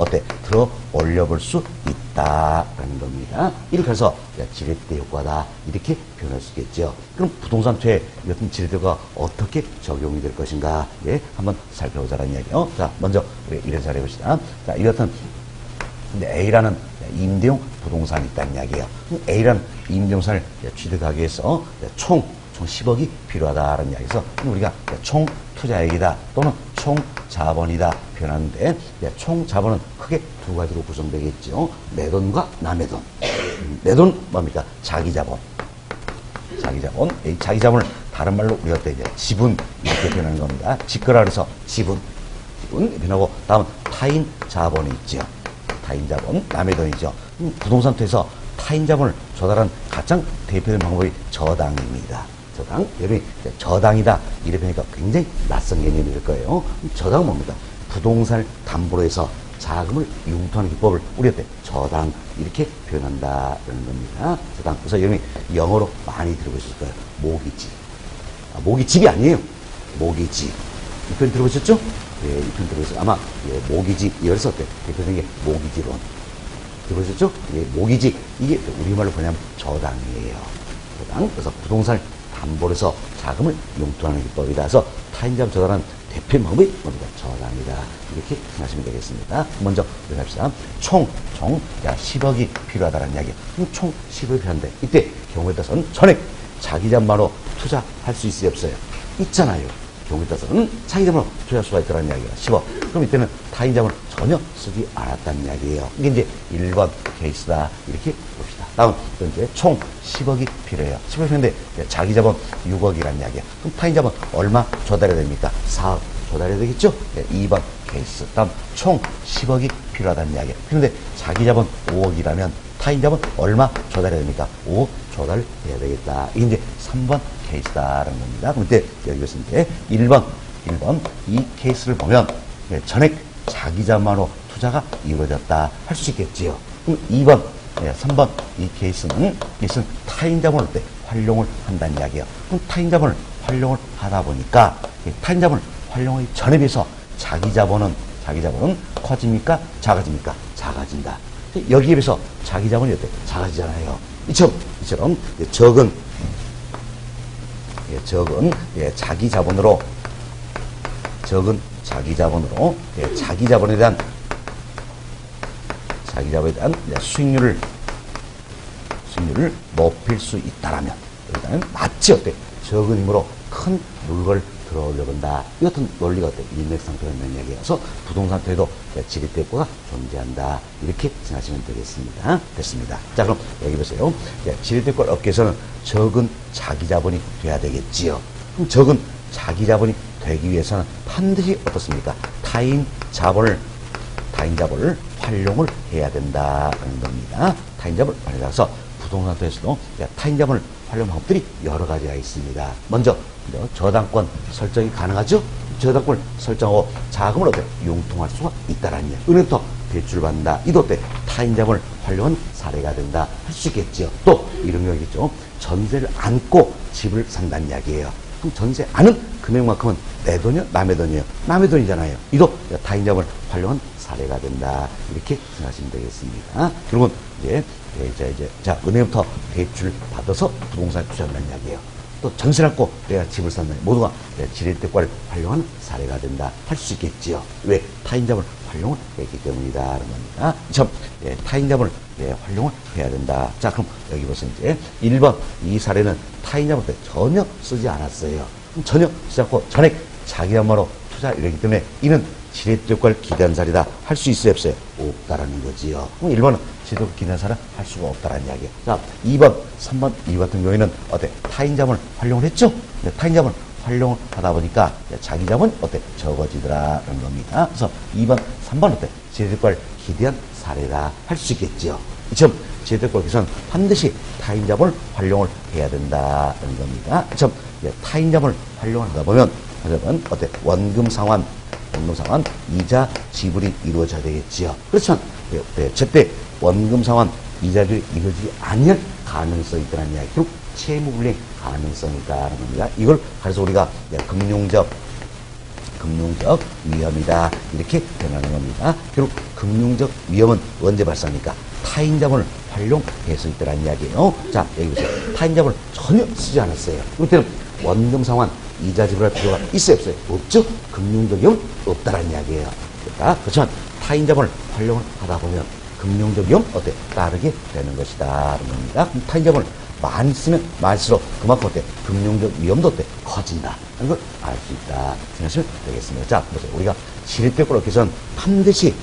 들어 올려볼 수 있다라는 겁니다. 이렇게 해서 지렛대 효과다 이렇게 표현할 수 있겠죠. 그럼 부동산 투자에 이런 지렛대가 어떻게 적용이 될 것인가, 한번 살펴보자는 이야기요. 자, 먼저 우리 이런 사례 봅시다. 자, 이 같은 A라는 임대용 부동산이 있다는 이야기예요. A라는 임대용산을 취득하기 위해서 총 10억이 필요하다는 이야기에서 우리가 총 투자액이다 또는 총 자본이다 표현하는데, 총 자본은 크게 두 가지로 구성되겠죠. 내 돈과 남의 돈. 내 돈은 뭡니까? 자기 자본. 이 자기 자본을 다른 말로 우리가 이제 지분 이렇게 표현하는 겁니다. 지거라 그래서 지분 표현하고, 다음 타인 자본이 있죠. 타인 자본, 남의 돈이죠. 부동산 투자에서 타인 자본을 조달하는 가장 대표적인 방법이 저당입니다. 저당, 여러분이 저당이다 이래 보니까 굉장히 낯선 개념이 될 거예요. 저당은 뭡니까? 부동산을 담보로 해서 자금을 융통하는 기법을 우리가 저당 이렇게 표현한다는 겁니다. 저당. 그래서 여러분이 영어로 많이 들어보셨을 거예요. 모기지. 모기집이 아니에요. 모기지. 이 표현 들어보셨죠? 이 표현 들어보셨어요. 아마 모기지 이래서 대표적인 게 모기지론. 들어보셨죠? 모기지. 이게 우리말로 뭐냐면 저당이에요. 저당. 그래서 부동산을 담보로 해서 자금을 융통하는 기법이다. 그래서 타인자금 저당하는 대표 방법이 뭡니까? 저당이다. 이렇게 생각하시면 되겠습니다. 먼저 우리 합시다. 총 10억이 필요하다는 이야기. 총 10억이 필요한데 이때 경우에 따라서는 전액 자기 자본으로 투자할 수 있어요? 없어요? 있잖아요. 경우에 따라서는 자기 자본으로 투자할 수가 있다는 이야기가 10억. 그럼 이때는 타인 자본을 전혀 쓰지 않았다는 이야기예요. 이게 이제 1번 케이스다. 이렇게 봅시다. 다음, 이제 총 10억이 필요해요. 10억이 필요한데 자기 자본 6억이라는 이야기예요. 그럼 타인 자본 얼마 조달해야 됩니까? 4억 조달해야 되겠죠? 2번 케이스. 다음, 총 10억이 필요하다는 이야기예요. 그런데 자기 자본 5억이라면 타인 자본 얼마 조달해야 됩니까? 5억 조달해야 되겠다. 이게 이제 3번 케이스다라는 겁니다. 그럼 이때 여기 보시면 이제 1번 이 케이스를 보면 전액 자기 자본으로 투자가 이루어졌다 할 수 있겠지요. 그럼 2번, 3번 이 케이스는 타인 자본을 활용을 한다는 이야기예요. 그럼 타인 자본을 활용을 하다 보니까 타인 자본을 활용하기 전에 비해서 자기 자본은 커집니까? 작아집니까? 작아진다. 여기에 비해서 자기 자본이 작아지잖아요. 이처럼 적은 자기 자본으로 자기 자본에 대한 수익률을 높일 수 있다라면 일단은 마치 적은 힘으로 큰 물건을 들어올려본다. 이 같은 논리가 일맥상통하는 이야기여서 부동산 투자에도 지렛대 효과가 존재한다. 이렇게 생각하시면 되겠습니다. 됐습니다. 자, 그럼 여기 보세요. 지렛대 효과를 얻기 위해서는 적은 자기 자본이 돼야 되겠지요. 그럼 적은 자기 자본이 되기 위해서는 반드시 어떻습니까? 타인 자본을 활용을 해야 된다는 겁니다. 타인 자본을 활용해서 부동산 투자에서도 타인 자본을 활용 방법들이 여러 가지가 있습니다. 먼저 저당권 설정이 가능하죠? 저당권을 설정하고 자금을 융통할 수가 있다라는 이야기. 은행부터 대출을 받는다. 이도 타인 자본을 활용한 사례가 된다 할 수 있겠죠. 또 이런 경우겠죠. 전세를 안고 집을 산다는 이야기예요. 그럼 전세 아는 금액만큼은 내 돈이요? 남의 돈이요? 남의 돈이잖아요. 이도 타인자본을 활용한 사례가 된다. 이렇게 생각하시면 되겠습니다. 결국은 자, 은행부터 대출 받아서 부동산에 투자한다는 이야기예요. 또 전세를 갖고 내가 집을 샀는데 모두가 지렛대과를 활용하는 사례가 된다. 할 수 있겠지요. 왜? 타인자본을 활용을 했기 때문이다. 라는 겁니다. 참, 타인자본을 활용을 해야 된다. 자, 그럼 여기 보세요. 이제 1번 이 사례는 타인자본을 전혀 쓰지 않았어요. 전혀 쓰지 않고 전액 자기 엄마로 투자 이러기 때문에 이는 지렛대과를 기대한 사례다. 할 수 있어요? 없어요? 없다라는 거지요. 그럼 1번은 지렛대과 기대한 사례 할 수가 없다라는 이야기예요. 자, 2번, 3번, 이 같은 경우에는 어때? 타인자본을 활용을 했죠? 타인자본을 활용을 하다 보니까 자기 자본 어때? 적어지더라라는 겁니다. 그래서 2번, 3번 어때? 지렛대과를 기대한 사례다. 할 수 있겠지요. 이처럼 지렛대과 기선 반드시 타인자본을 활용을 해야 된다는 겁니다. 이처럼 타인자본을 활용하다 보면 어때? 원금 상환, 이자 지불이 이루어져야 되겠지요. 그렇지만 제때 원금 상환, 이자 지불이 이루어지지 않을 가능성이 있다는 이야기. 결국 채무불이행 가능성이 있다는 겁니다. 이걸 그래서 우리가 금융적 위험이다. 이렇게 표현하는 겁니다. 결국 금융적 위험은 언제 발생합니까? 타인자본을 활용해서 있다는 이야기예요. 자, 여기 보세요. 타인자본을 전혀 쓰지 않았어요. 이때는 원금 상환, 이자 지불할 필요가 있어요? 없어요? 없죠? 금융적 위험은 없다는 이야기예요. 그러니까 그렇지만 타인자본을 활용을 하다 보면 금융적 위험 어때? 따르게 되는 것이다. 라는 겁니다. 타인자본을 많이 쓰면 많을수록 그만큼 어때? 금융적 위험도 어때? 커진다. 이런 걸 알 수 있다. 생각하시면 되겠습니다. 자, 보세요. 우리가 지렛대과로 해서는 반드시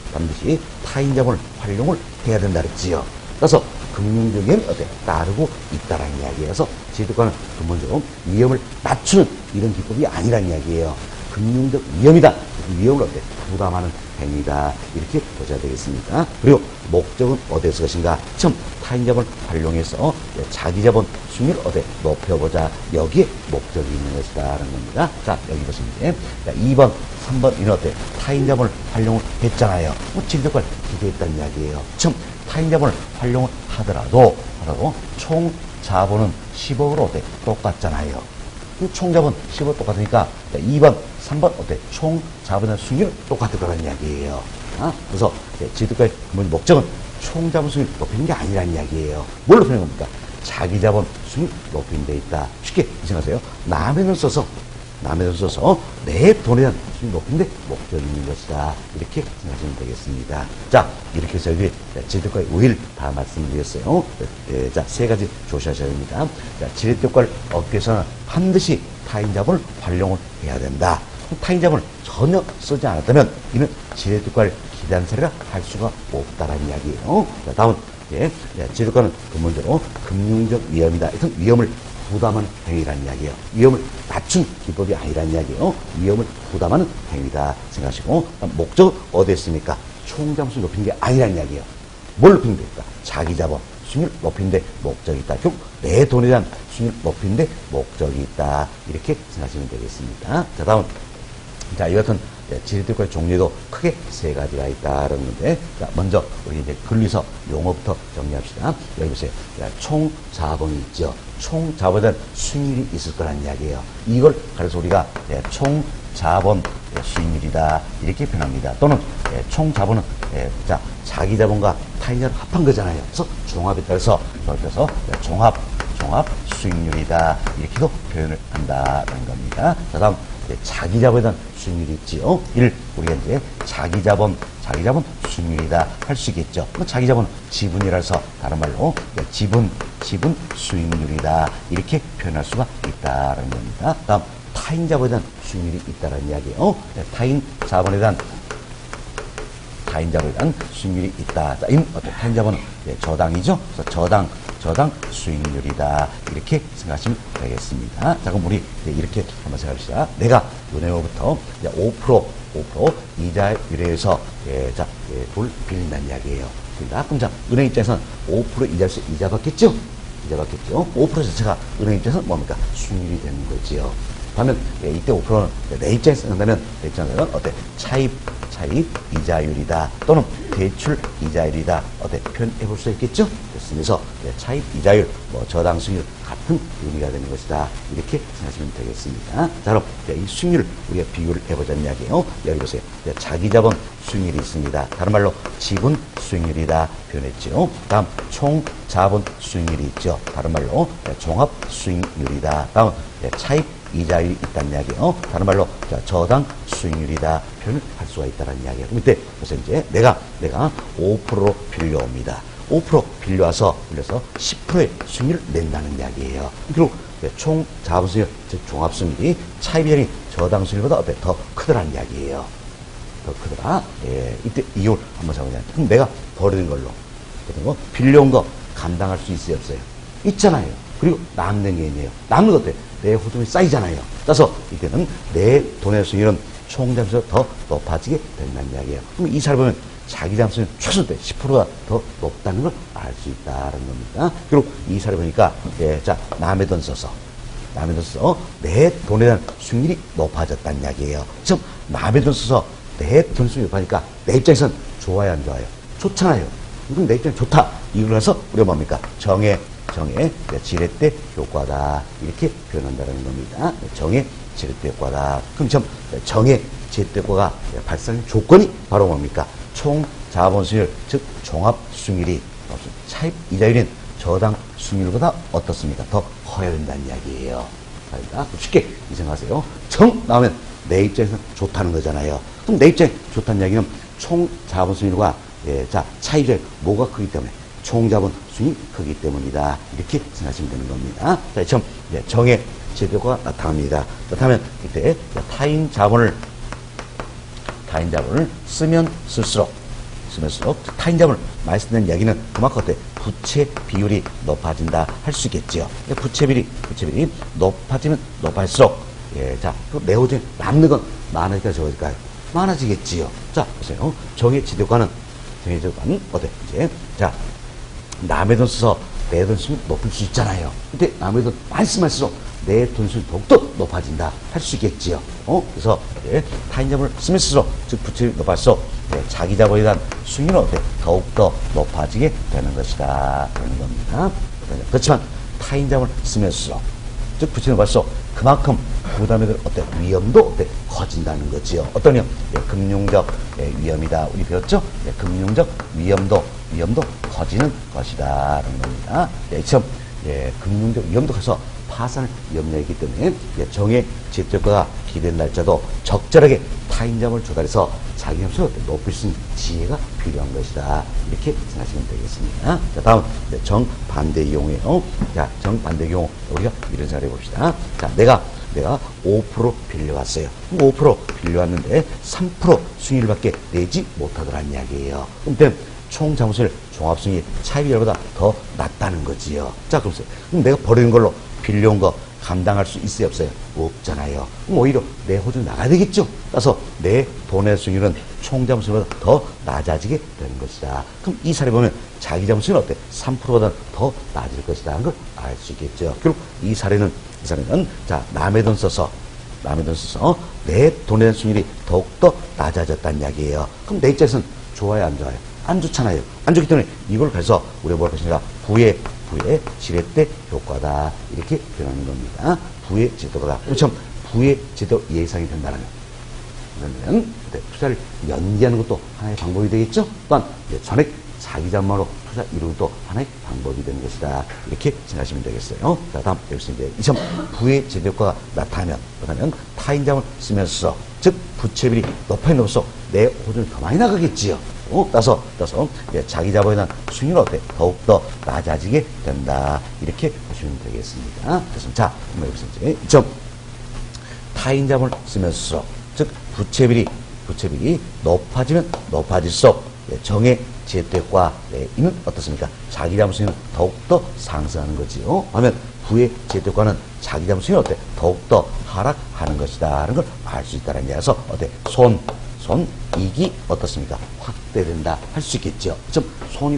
타인자본을 활용을 해야 된다 그랬지요. 그래서 금융적 위험이 어때? 따르고 있다라는 이야기여서 지렛대과는 근본적으로 위험을 낮추는 이런 기법이 아니라는 이야기예요. 금융적 위험이다. 그 위험을 어때? 부담하는 행위다. 이렇게 보셔야 되겠습니다. 그리고 목적은 어디에서 것인가? 처음 타인자본을 활용해서 자기자본 수익률을 어디 높여보자. 여기에 목적이 있는 것이다. 라는 겁니다. 자, 여기 보시면 2번, 3번 이는 어때? 타인자본을 활용을 했잖아요. 지렛대과를 기대했다는 이야기예요. 처음 타인자본을 활용을 하더라도 총 자본은 10억으로 어때? 똑같잖아요. 총 자본 10억 똑같으니까 2번, 3번 어때? 총 자본의 수익률 똑같을 거라는 이야기예요. 그래서 지렛대과의 목적은 총 자본 수익을 높이는 게 아니라는 이야기예요. 뭘 높이는 겁니까? 자기 자본 수익을 높이는 데 있다. 쉽게 생각하세요. 남의 돈 써서 내 돈에 대한 수익 높이는 데 목적이 있는 것이다. 이렇게 생각하시면 되겠습니다. 자, 이렇게 해서 여기 지렛대과의 우위를 다 말씀드렸어요. 자, 세 가지 조심하셔야 됩니다. 자, 지렛대과를 얻기 위해서는 반드시 타인자본을 활용을 해야 된다. 타인자본을 전혀 쓰지 않았다면 이는 지렛대과를 기대한 사례라 할 수가 없다라는 이야기예요. 자, 다음은 지렛대과는 근본적으로 금융적 위험이다. 일단 위험을 부담하는 행위라는 이야기예요. 위험을 낮춘 기법이 아니라는 이야기예요. 위험을 부담하는 행위다 생각하시고 목적은 어디에 있습니까? 총자본 수익을 높이는 게 아니라는 이야기예요. 뭘 높이는 게 있다? 자기 자본 수익을 높이는 데 목적이 있다. 결국 내 돈에 대한 수익을 높이는 데 목적이 있다. 이렇게 생각하시면 되겠습니다. 자, 다음 이 같은 지렛대과의 종류도 크게 세 가지가 있다는 건데, 자, 먼저 우리 이제 근리서 용어부터 정리합시다. 여기 보세요. 총 자본이 있죠. 총 자본에 대한 수익률이 있을 거란 이야기예요. 이걸 그래서 우리가 총 자본 수익률이다 이렇게 표현합니다. 또는 총 자본은 자, 자기 자본과 타인 자본 합한 거잖아요. 그래서 종합에 따라서 종합 수익률이다 이렇게도 표현을 한다는 겁니다. 자, 다음 자기 자본에 대한 수익률이 있지요. 이를 우리가 이제 자기 자본 수익률이다 할 수 있겠죠. 자기 자본 지분이라서 다른 말로 지분 수익률이다 이렇게 표현할 수가 있다는 겁니다. 다음 타인 자본에 대한 수익률이 있다는 이야기예요. 타인 자본에 대한 수익률이 있다. 자, 타인 자본은 저당이죠. 그래서 저당 수익률이다. 이렇게 생각하시면 되겠습니다. 자, 그럼 우리 이렇게 한번 생각합시다. 내가 은행으로부터 5% 이자율에서 돈을 빌린다는 이야기예요. 그럼 자, 은행 입장에서는 5% 이자 받겠죠? 5% 자체가 은행 입장에서는 뭡니까? 수익률이 되는 거지요. 반면 이때 5%는 내 입장에서 생각한다면 어때? 차입 이자율이다 또는 대출 이자율이다 어때 표현해 볼 수 있겠죠? 그래서 차입 이자율, 저당 수익률 같은 의미가 되는 것이다 이렇게 생각하시면 되겠습니다. 자, 그럼 이 수익률 우리가 비교를 해보자는 이야기예요. 여기 보세요. 자기자본 수익률이 있습니다. 다른 말로 지분 수익률이다 표현했죠. 다음 총 자본 수익률이 있죠. 다른 말로 종합 수익률이다. 다음 차입 이자율이 있다는 이야기예요. 다른 말로 저당 수익률이다 표현을 할 수가 있다는 이야기예요. 그때 그래서 이제 내가 5%로 빌려옵니다. 5% 빌려와서 10%의 수익률을 낸다는 이야기예요. 그리고 총 자본수익, 즉 종합수익률이 차입이자율이 저당 수익률보다 더 크더라는 이야기예요. 더 크더라. 예, 이때 이율 한번 잡아보자. 그럼 내가 버리는 걸로 빌려온 거 감당할 수 있어요, 없어요? 있잖아요. 그리고 남는 게 있네요. 남는 것 때문에 내 후tum이 쌓이잖아요. 따라서 이때는 내 돈의 수익률은 총 잠수가 더 높아지게 된다는 이야기예요. 그럼 이 사를 보면 자기 잠수는 최소 때 10%가 더 높다는 걸 알 수 있다는 겁니다. 그리고 이 사를 보니까 자 남의 돈 써서 내 돈에 대한 수익률이 높아졌다는 이야기예요. 즉 남의 돈 써서 내 돈 수익이 높아지니까 내 입장에선 좋아요, 안 좋아요? 좋잖아요. 그럼 내 입장에 좋다. 이걸 해서 우리가 뭡니까? 정의 지렛대 효과다 이렇게 표현한다는 겁니다. 정의 지렛대 효과다. 그럼 정의 지렛대 효과가 발생하는 조건이 바로 뭡니까? 총 자본 수익률 즉 종합 수익률이 차입 이자율인 저당 수익률보다 어떻습니까? 더 커야 된다는 이야기예요. 그러니까 쉽게 생각하세요. 정 나오면 내 입장에서 좋다는 거잖아요. 그럼 내 입장에 좋다는 이야기는 총 자본 수익률과 차입 이자율 뭐가 크기 때문에 총 자본 수익이 크기 때문이다. 이렇게 생각하시면 되는 겁니다. 자, 처음 정의 제도가 나타납니다. 그렇다면 이때 타인 자본을 쓰면 쓸수록 타인 자본을 많이 쓴다는 이야기는 그만큼 어때? 부채 비율이 높아진다 할 수 있겠죠. 부채 비율이 높아지면 높아질수록 내 호중에 남는 건 많아질까요, 적어질까요? 많아지겠지요. 자, 보세요. 정의 지도과는 어때? 이제 남의 돈 써서 내 돈 쓰면 높을 수 있잖아요. 근데 남의 돈 많이 쓰면 할수록 내 돈 쓰면 더욱더 높아진다 할 수 있겠지요. 그래서 타인 자본을 쓰면 쓸수록 즉 부채율이 높아질수록 자기 자본에 대한 수익률은 더욱더 높아지게 되는 것이다 그러는 겁니다. 그렇지만 타인 자본을 쓰면 쓸수록 즉 부채율이 높아질수록 그만큼 부담에 대한 위험도 커진다는 거지요. 어떤 위험? 금융적 위험이다. 우리 배웠죠? 금융적 위험도 커지는 것이다. 라는 겁니다. 이처럼 금융적 위험도 커서 파산을 염려했기 때문에 정의 제도가 기대된 날짜도 적절하게 타인 자본을 조달해서 자기 점수를 높일 수 있는 지혜가 필요한 것이다. 이렇게 생각하시면 되겠습니다. 자, 다음 정반대 경우에요. 자, 정반대 경우 우리가 이런 생각을 해봅시다. 자, 내가 5% 빌려왔어요. 5% 빌려왔는데 3% 수익률밖에 내지 못하더라는 이야기예요. 그럼 총 자본수익 종합수익이 차입이자보다 더 낮다는 거지요. 자, 그럼 내가 버리는 걸로 빌려온 거 감당할 수 있어요, 없어요? 없잖아요. 그럼 오히려 내 호주는 나가야 되겠죠. 따라서 내 돈의 수익률은 총 자본수익보다 더 낮아지게 되는 것이다. 그럼 이 사례 보면 자기 자본수익은 어때? 3%보다 더 낮을 것이다 하는 걸 알 수 있겠죠. 그리고 이 사례는 남의 돈 써서 내 돈의 수익률이 더욱더 낮아졌다는 이야기예요. 그럼 내 입장에서는 좋아요, 안 좋아요? 안 좋잖아요. 안 좋기 때문에 이걸 가서 우리가 뭐라고 하십니까? 부의 지렛대 효과다. 이렇게 표현하는 겁니다. 부의 지렛대가. 그렇죠. 부의 지렛대 예상이 된다는 그러면 투자를 연기하는 것도 하나의 방법이 되겠죠. 또한 전액 자기 자본으로 투자 이루는 것도 하나의 방법이 되는 것이다. 이렇게 생각하시면 되겠어요. 자, 다음 여기서 이제 이점 부의 지렛대 효과가 나타나면 타인 자본을 쓰면서 즉 부채비율이 높아질수록 내 호주는 더 많이 나가겠지요. 따라서 자기 자본에 대한 수익률은 더욱더 낮아지게 된다. 이렇게 보시면 되겠습니다. 그래서 자, 여기서 이제 점 타인 자본을 쓰면서 즉 부채비율이 높아지면 높아질수록 정의 지렛대효과는 어떻습니까? 자기 자본 수익은 더욱더 상승하는 거지요. 하면 부의 지렛대효과는 자기 자본 수익은 더욱더 하락하는 것이다 하는 걸 알 수 있다는 얘기라서 손익이 어떻습니까? 확대된다 할 수 있겠죠. 좀 손이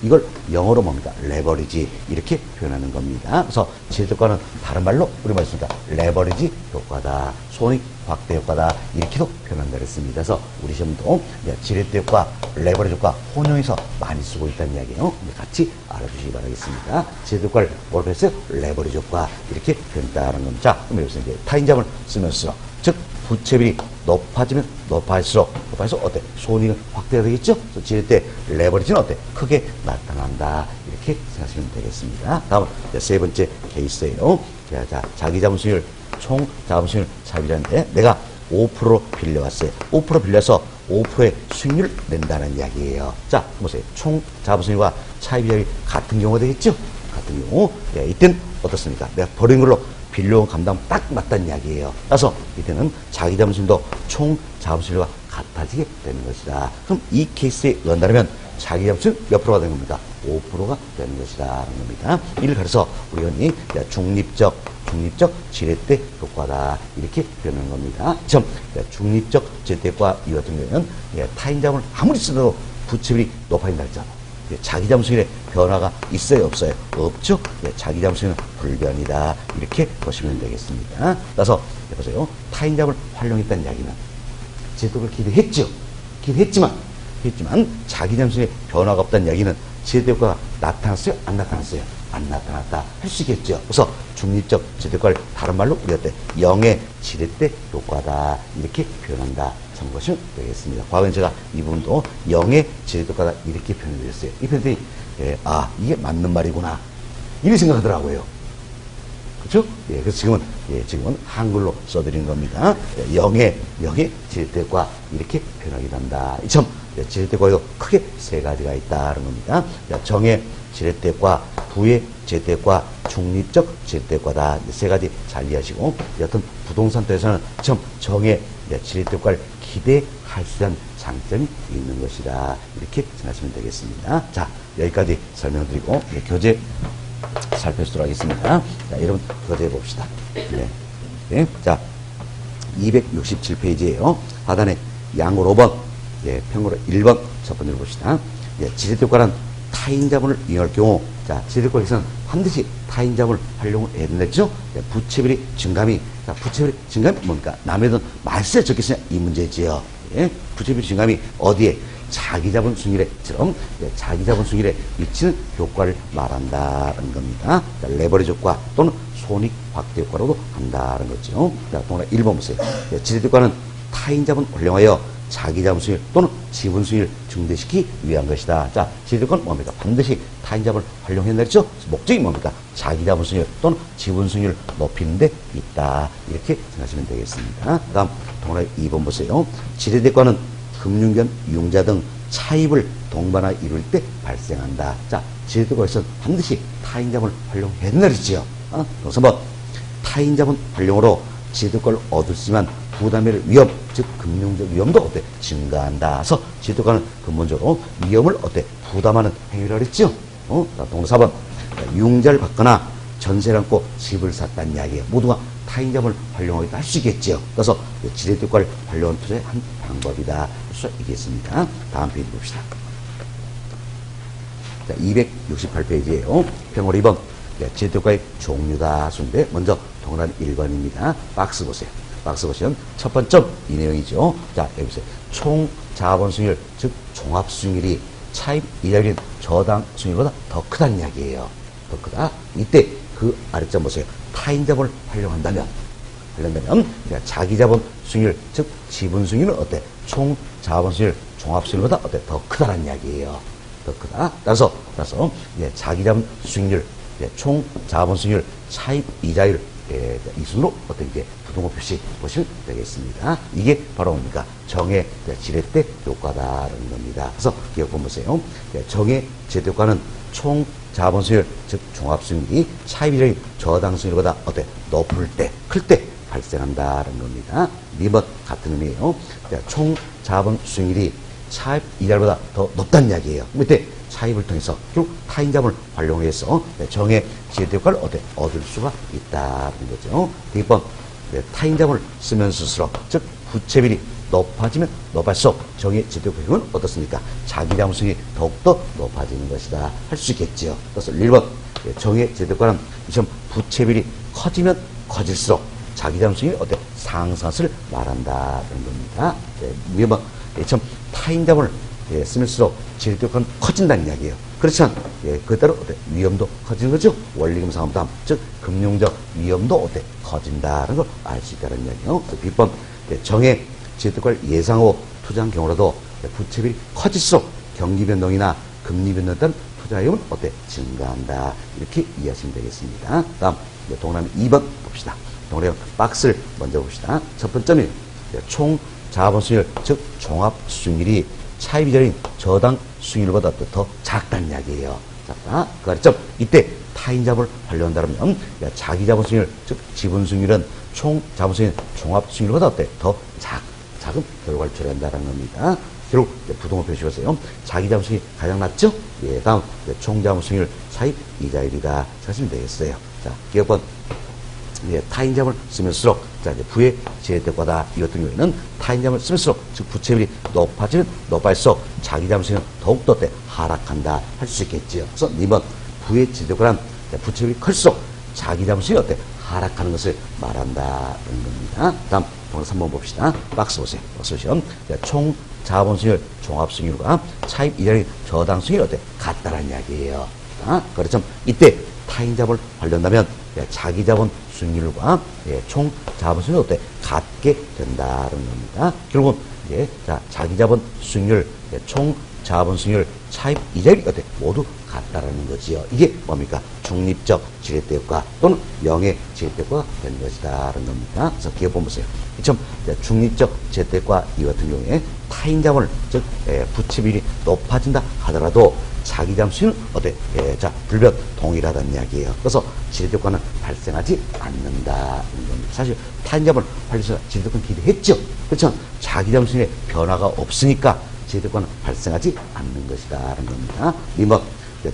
이걸 영어로 뭡니까? 레버리지 이렇게 표현하는 겁니다. 그래서 지렛대 효과는 다른 말로 우리말 있습니다. 레버리지 효과다. 손익 확대 효과다. 이렇게도 표현한다 그랬습니다. 그래서 우리 시험도 지렛대 효과, 레버리지 효과 혼용해서 많이 쓰고 있다는 이야기예요. 같이 알아주시기 바라겠습니다. 지렛대 효과를 뭐라고 했어요? 레버리지 효과 이렇게 표현했다는 겁니다. 자, 그럼 여기서 이제 타인자문을 쓰면서 즉 부채비율이 높아지면 높아질수록 어때? 손익은 확대가 되겠죠? 그래서 지렛대 레버리지는 어때? 크게 나타난다. 이렇게 생각하시면 되겠습니다. 다음은 세 번째 케이스예요. 자, 자기 자본 수익률, 총 자본 수익률 차입이라는데 내가 5%로 빌려왔어요. 5% 빌려서 5%의 수익률을 낸다는 이야기예요. 자, 보세요. 총 자본 수익률과 차입이 같은 경우가 되겠죠? 같은 경우. 이때는 어떻습니까? 내가 버린 걸로 빌려온 감당 딱 맞다는 이야기예요. 따라서 이때는 자기 자본수익률도 총 자본수익률과 같아지게 되는 것이다. 그럼 이 케이스에 의한다면 자기 자본수익 몇 프로가 되는 겁니까? 5%가 되는 것이다. 라는 겁니다. 이를 가려서 우리 흔히 중립적 지렛대 효과다. 이렇게 표현하는 겁니다. 참, 중립적 지렛대 효과 이 같은 경우에는 타인 자본을 아무리 쓰더라도 부채비율이 높아진다 했잖아. 자기 자본수익률에 변화가 있어요, 없어요? 없죠? 자기 자본수익률은 불변이다. 이렇게 보시면 되겠습니다. 따라서 보세요. 타인 자본을 활용했다는 이야기는 지렛대를 기대했죠. 기대했지만 자기 자본수익률에 변화가 없다는 이야기는 지렛대 효과가 나타났어요? 안 나타났어요? 안 나타났다 할 수 있겠죠. 그래서 중립적 지렛대 효과를 다른 말로 우리가 영의 지렛대 효과다. 이렇게 표현한다. 참고하시면 되겠습니다. 과거에 제가 이 부분도 영의 지렛대 효과다. 이렇게 표현드렸어요. 이 표현들이 이게 맞는 말이구나. 이렇게 생각하더라고요. 그렇죠? 그래서 지금은 한글로 써드린 겁니다. 영의 지렛대 효과 이렇게 표현하기도 한다. 이 점 지렛대 효과에도 크게 세 가지가 있다는 겁니다. 정의 지렛대 효과, 부의 지렛대 효과, 중립적 지렛대 효과다. 세 가지 잘 이해하시고 여튼 부동산 투자에서는 정의 지렛대 효과를 기대할 수 있는 장점이 있는 것이다. 이렇게 생각하시면 되겠습니다. 자, 여기까지 설명드리고 교재 살펴보도록 하겠습니다. 자, 여러분 교재 봅시다. 자, 267페이지에요. 하단에 양으로 5번, 평으로 1번 첫 번째로 봅시다. 지렛대 효과는 타인 자본을 이용할 경우, 자, 지렛대 효과에서는 반드시 타인 자본을 활용을 해야 된다죠. 부채비율이 증감이, 자, 부채비율 증감이 뭡니까? 남의 돈 말세에 적겠으냐? 이 문제지요. 부채비율 증감이 어디에? 자기 자본 수익률에처럼 자기 자본 수익률에 미치는 효과를 말한다는 겁니다. 자, 레버리지 효과 또는 손익 확대 효과로도 한다는 거죠. 자, 동그라 1번 보세요. 지렛대 효과는 타인 자본 활용하여 자기 자본 수익률 또는 지분 수익률을 증대시키기 위한 것이다. 자, 지렛대 효과는 뭡니까? 반드시 타인 자본을 활용해야 되죠. 목적이 뭡니까? 자기 자본 수익률 또는 지분 수익률을 높이는 데 있다. 이렇게 생각하시면 되겠습니다. 다음 동그라 2번 보세요. 지렛대 효과는 금융기관 이용자 등 차입을 동반하 이룰 때 발생한다. 자, 지렛대 효과에서는 반드시 타인 자본을 활용해야 된다 그랬지요. 그래서 타인 자본 활용으로 지렛대 효과를 얻을 수 있지만 부담의 위험, 즉 금융적 위험도 어때? 증가한다. 그래서 지렛대 효과는 근본적으로 위험을 어때? 부담하는 행위라 그랬죠. 동그라 4번 융자를 받거나 전세를 안고 집을 샀다는 이야기예요. 모두가 타인 자본을 활용하기도 할 수 있겠죠. 그래서 지렛대 효과를 활용하는 투자의 한 방법이다. 할 수 있겠습니다. 다음 페이지 봅시다. 자, 268페이지에요. 평월 2번. 지렛대 효과의 종류다. 순데 먼저 동그란 1번입니다. 박스 보세요. 박스 보시면 첫 번째 이 내용이죠. 자, 여기 보세요. 총 자본 수익률, 즉 종합 수익률이 차입 이자율인 저당 수익률보다 더 크다는 이야기예요. 더 크다. 이때 그 아래점 보세요. 타인 자본을 활용한다면 자기 자본 수익률, 즉 지분 수익률은 어때? 총 자본 수익률, 종합 수익률보다 어때? 더 크다는 이야기예요. 더 크다. 따라서 자기 자본 수익률, 총 자본 수익률, 차입 이자율 이 순으로 어떤 부동호 표시 보시면 되겠습니다. 이게 바로 뭡니까? 정의 지렛대 효과다라는 겁니다. 그래서 기억 보세요. 정의 지렛대 효과는 총 자본 수익률, 즉 종합 수익률이 차입 이자율이 저당 수익률보다 어때? 높을 때, 클 때 발생한다는 겁니다. 2번 같은 의미예요. 총 자본 수익률이 차입 이자율보다 더 높다는 이야기예요. 밑에 차입을 통해서 결국 타인 자본을 활용해서 정의 지렛대 효과를 얻을 수가 있다는 거죠. 2번 타인 자본을 쓰면서 스스로, 즉 부채비율이 높아지면 높아질수록 정의 제도권 효용은 어떻습니까? 자기 자본성이 더욱더 높아지는 것이다 할 수 있겠지요. 그래서 1번 정의 제도권은 이처럼 부채비율이 커지면 커질수록 자기 자본성이 어때? 상승을 말한다는 겁니다. 2번 참 타인 자본을 쓰면서 제도권 커진다는 이야기예요. 그렇지만 그대로 어때? 위험도 커지는 거죠. 원리금 상환부담, 즉 금융적 위험도 어때? 커진다는 걸 알 수 있다는 이야기예요. B번 정의 제도권을 예상하고 투자한 경우라도 부채비율이 커질수록 경기 변동이나 금리 변동에 따른 투자 위험은 어때? 증가한다. 이렇게 이해하시면 되겠습니다. 다음 동그라미 2번 봅시다. 동그라미 박스를 먼저 봅시다. 첫 번째는 총 자본 수익률, 즉 종합 수익률이 차입 이자인 저당 수익률보다 더 작다는 이야기예요. 작다. 그 가르점 이때 타인 자본을 활용한다면 자기 자본 수익률, 즉 지분 수익률은 총 자본 수익률 종합 수익률보다 어때? 더 작은 결과를 초래한다는 겁니다. 결국 부동을 표시하세요. 자기 자본 수익이 가장 낮죠? 다음 총 자본 수익률 차입 이자율이다. 하시면 되겠어요. 자, 기업은 타인 자본을 쓰면서록 자, 이제 부의 제대과다 이 같은 경우에는 타인 자본을 쓰면서록 즉 부채율이 높아지면 높아질수록 자기 자본수익은 더욱더 하락한다 할 수 있겠지요. 그래서 2번 부의 제대과란 부채율이 클수록 자기 자본수익이 어때? 하락하는 것을 말한다는 겁니다. 다음 동그라미 3번 봅시다. 박스 보세요. 박스 보시면 총 자본수익률 종합수익률과 차입 이자율 저당 수익률이 어때? 같다는 이야기예요. 그렇죠. 이때 타인 자본을 활용한다면 자기 자본 수익률과 총 자본 수익률이 어때? 같게 된다는 겁니다. 결국은 자, 자기 자본 수익률, 총 자본 수익률, 차입 이자율이 어때? 모두 같다라는 거지요. 이게 뭡니까? 중립적 지렛대 효과 또는 명예 지렛대 효과가 되는 것이다라는 겁니다. 그래서 기업 보세요. 참 중립적 지렛대 효과 이 같은 경우에 타인 자본을 즉 부채비율이 높아진다 하더라도 자기 자본 수익은 어때? 자, 불변 동일하다는 이야기예요. 그래서 지렛대 효과는 발생하지 않는다는 겁니다. 사실 타인 자본을 활용해서 지렛대 효과는 기대했죠. 그렇지만 자기 자본 수익에 변화가 없으니까 지렛대 효과는 발생하지 않는 것이다라는 겁니다. 이번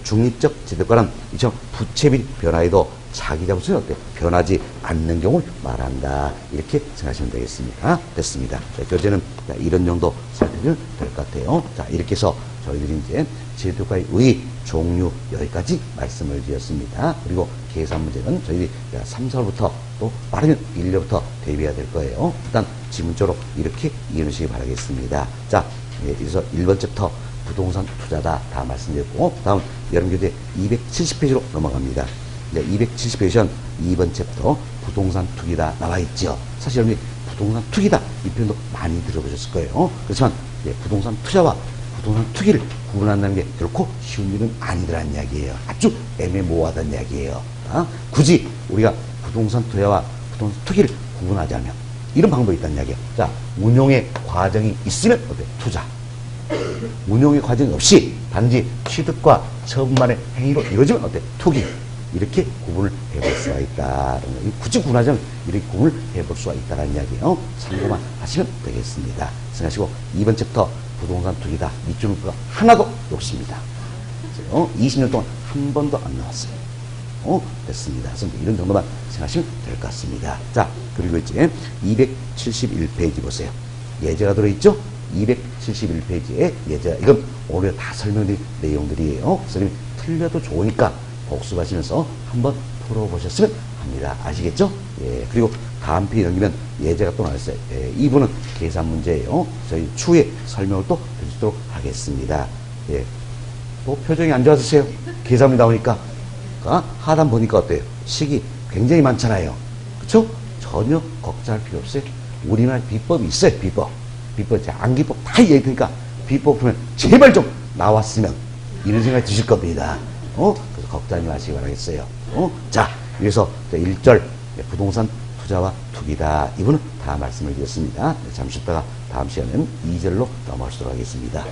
중립적 지렛대 효과는 이처럼 부채비율 변화에도 자기 자본 수익은 어때? 변하지 않는 경우를 말한다. 이렇게 생각하시면 되겠습니다. 됐습니다. 자, 교재는 이런 정도 살펴주면 될 것 같아요. 자, 이렇게 해서 저희들이 이제 지렛대 효과의 의 종류 여기까지 말씀을 드렸습니다. 그리고 계산 문제는 저희들이 3, 4월부터 또 빠르면 1년부터 대비해야 될 거예요. 일단 지문적으로 이렇게 이해하시기 바라겠습니다. 자, 그래서 1번 챕터 부동산 투자다 다 말씀드렸고 다음 여름교재 270페이지로 넘어갑니다. 270페이지는 2번 챕터 부동산 투기다 나와 있죠. 사실 여러분이 부동산 투기다 이 표현도 많이 들어보셨을 거예요. 그렇지만 부동산 투자와 부동산 투기를 구분한다는 게 결코 쉬운 일은 아니더라는 이야기예요. 아주 애매모호하다는 이야기예요. 굳이 우리가 부동산 투자와 부동산 투기를 구분하자면 이런 방법이 있다는 이야기예요. 자, 운용의 과정이 있으면 어때? 투자. 운용의 과정이 없이 단지 취득과 처분만의 행위로 이루어지면 어때? 투기. 이렇게 구분을 해볼 수가 있다. 굳이 구분하자면 이렇게 구분을 해볼 수가 있다는 이야기예요. 참고만 하시면 되겠습니다. 생각하시고 2번 챕터 부동산 투기다. 밑줄 문구가 하나도 없습니다. 20년 동안 한 번도 안 나왔어요. 됐습니다. 그래서 이런 정도만 생각하시면 될 것 같습니다. 자, 그리고 이제 271페이지 보세요. 예제가 들어있죠? 271페이지에 예제. 이건 오늘 다 설명드린 내용들이에요. 선생님이 틀려도 좋으니까 복습하시면서 한번 풀어보셨으면 합니다. 아시겠죠? 그리고 다음 페이지 넘기면 예제가 또 나왔어요. 이분은 계산 문제예요. 저희 추후에 설명을 또 드리도록 하겠습니다. 또 표정이 안 좋아지세요? 계산이 나오니까. 하단 보니까 어때요? 식이 굉장히 많잖아요. 그쵸? 전혀 걱정할 필요 없어요. 우리나라 비법이 있어요. 비법, 암기법 다 얘기하니까 비법 보면 제발 좀 나왔으면 이런 생각이 드실 겁니다. 그래서 걱정하지 마시기 바라겠어요. 자, 여기서 1절 부동산 투자와 투기다. 이분은 다 말씀을 드렸습니다. 잠시 쉬었다가 다음 시간에는 2절로 넘어가도록 하겠습니다.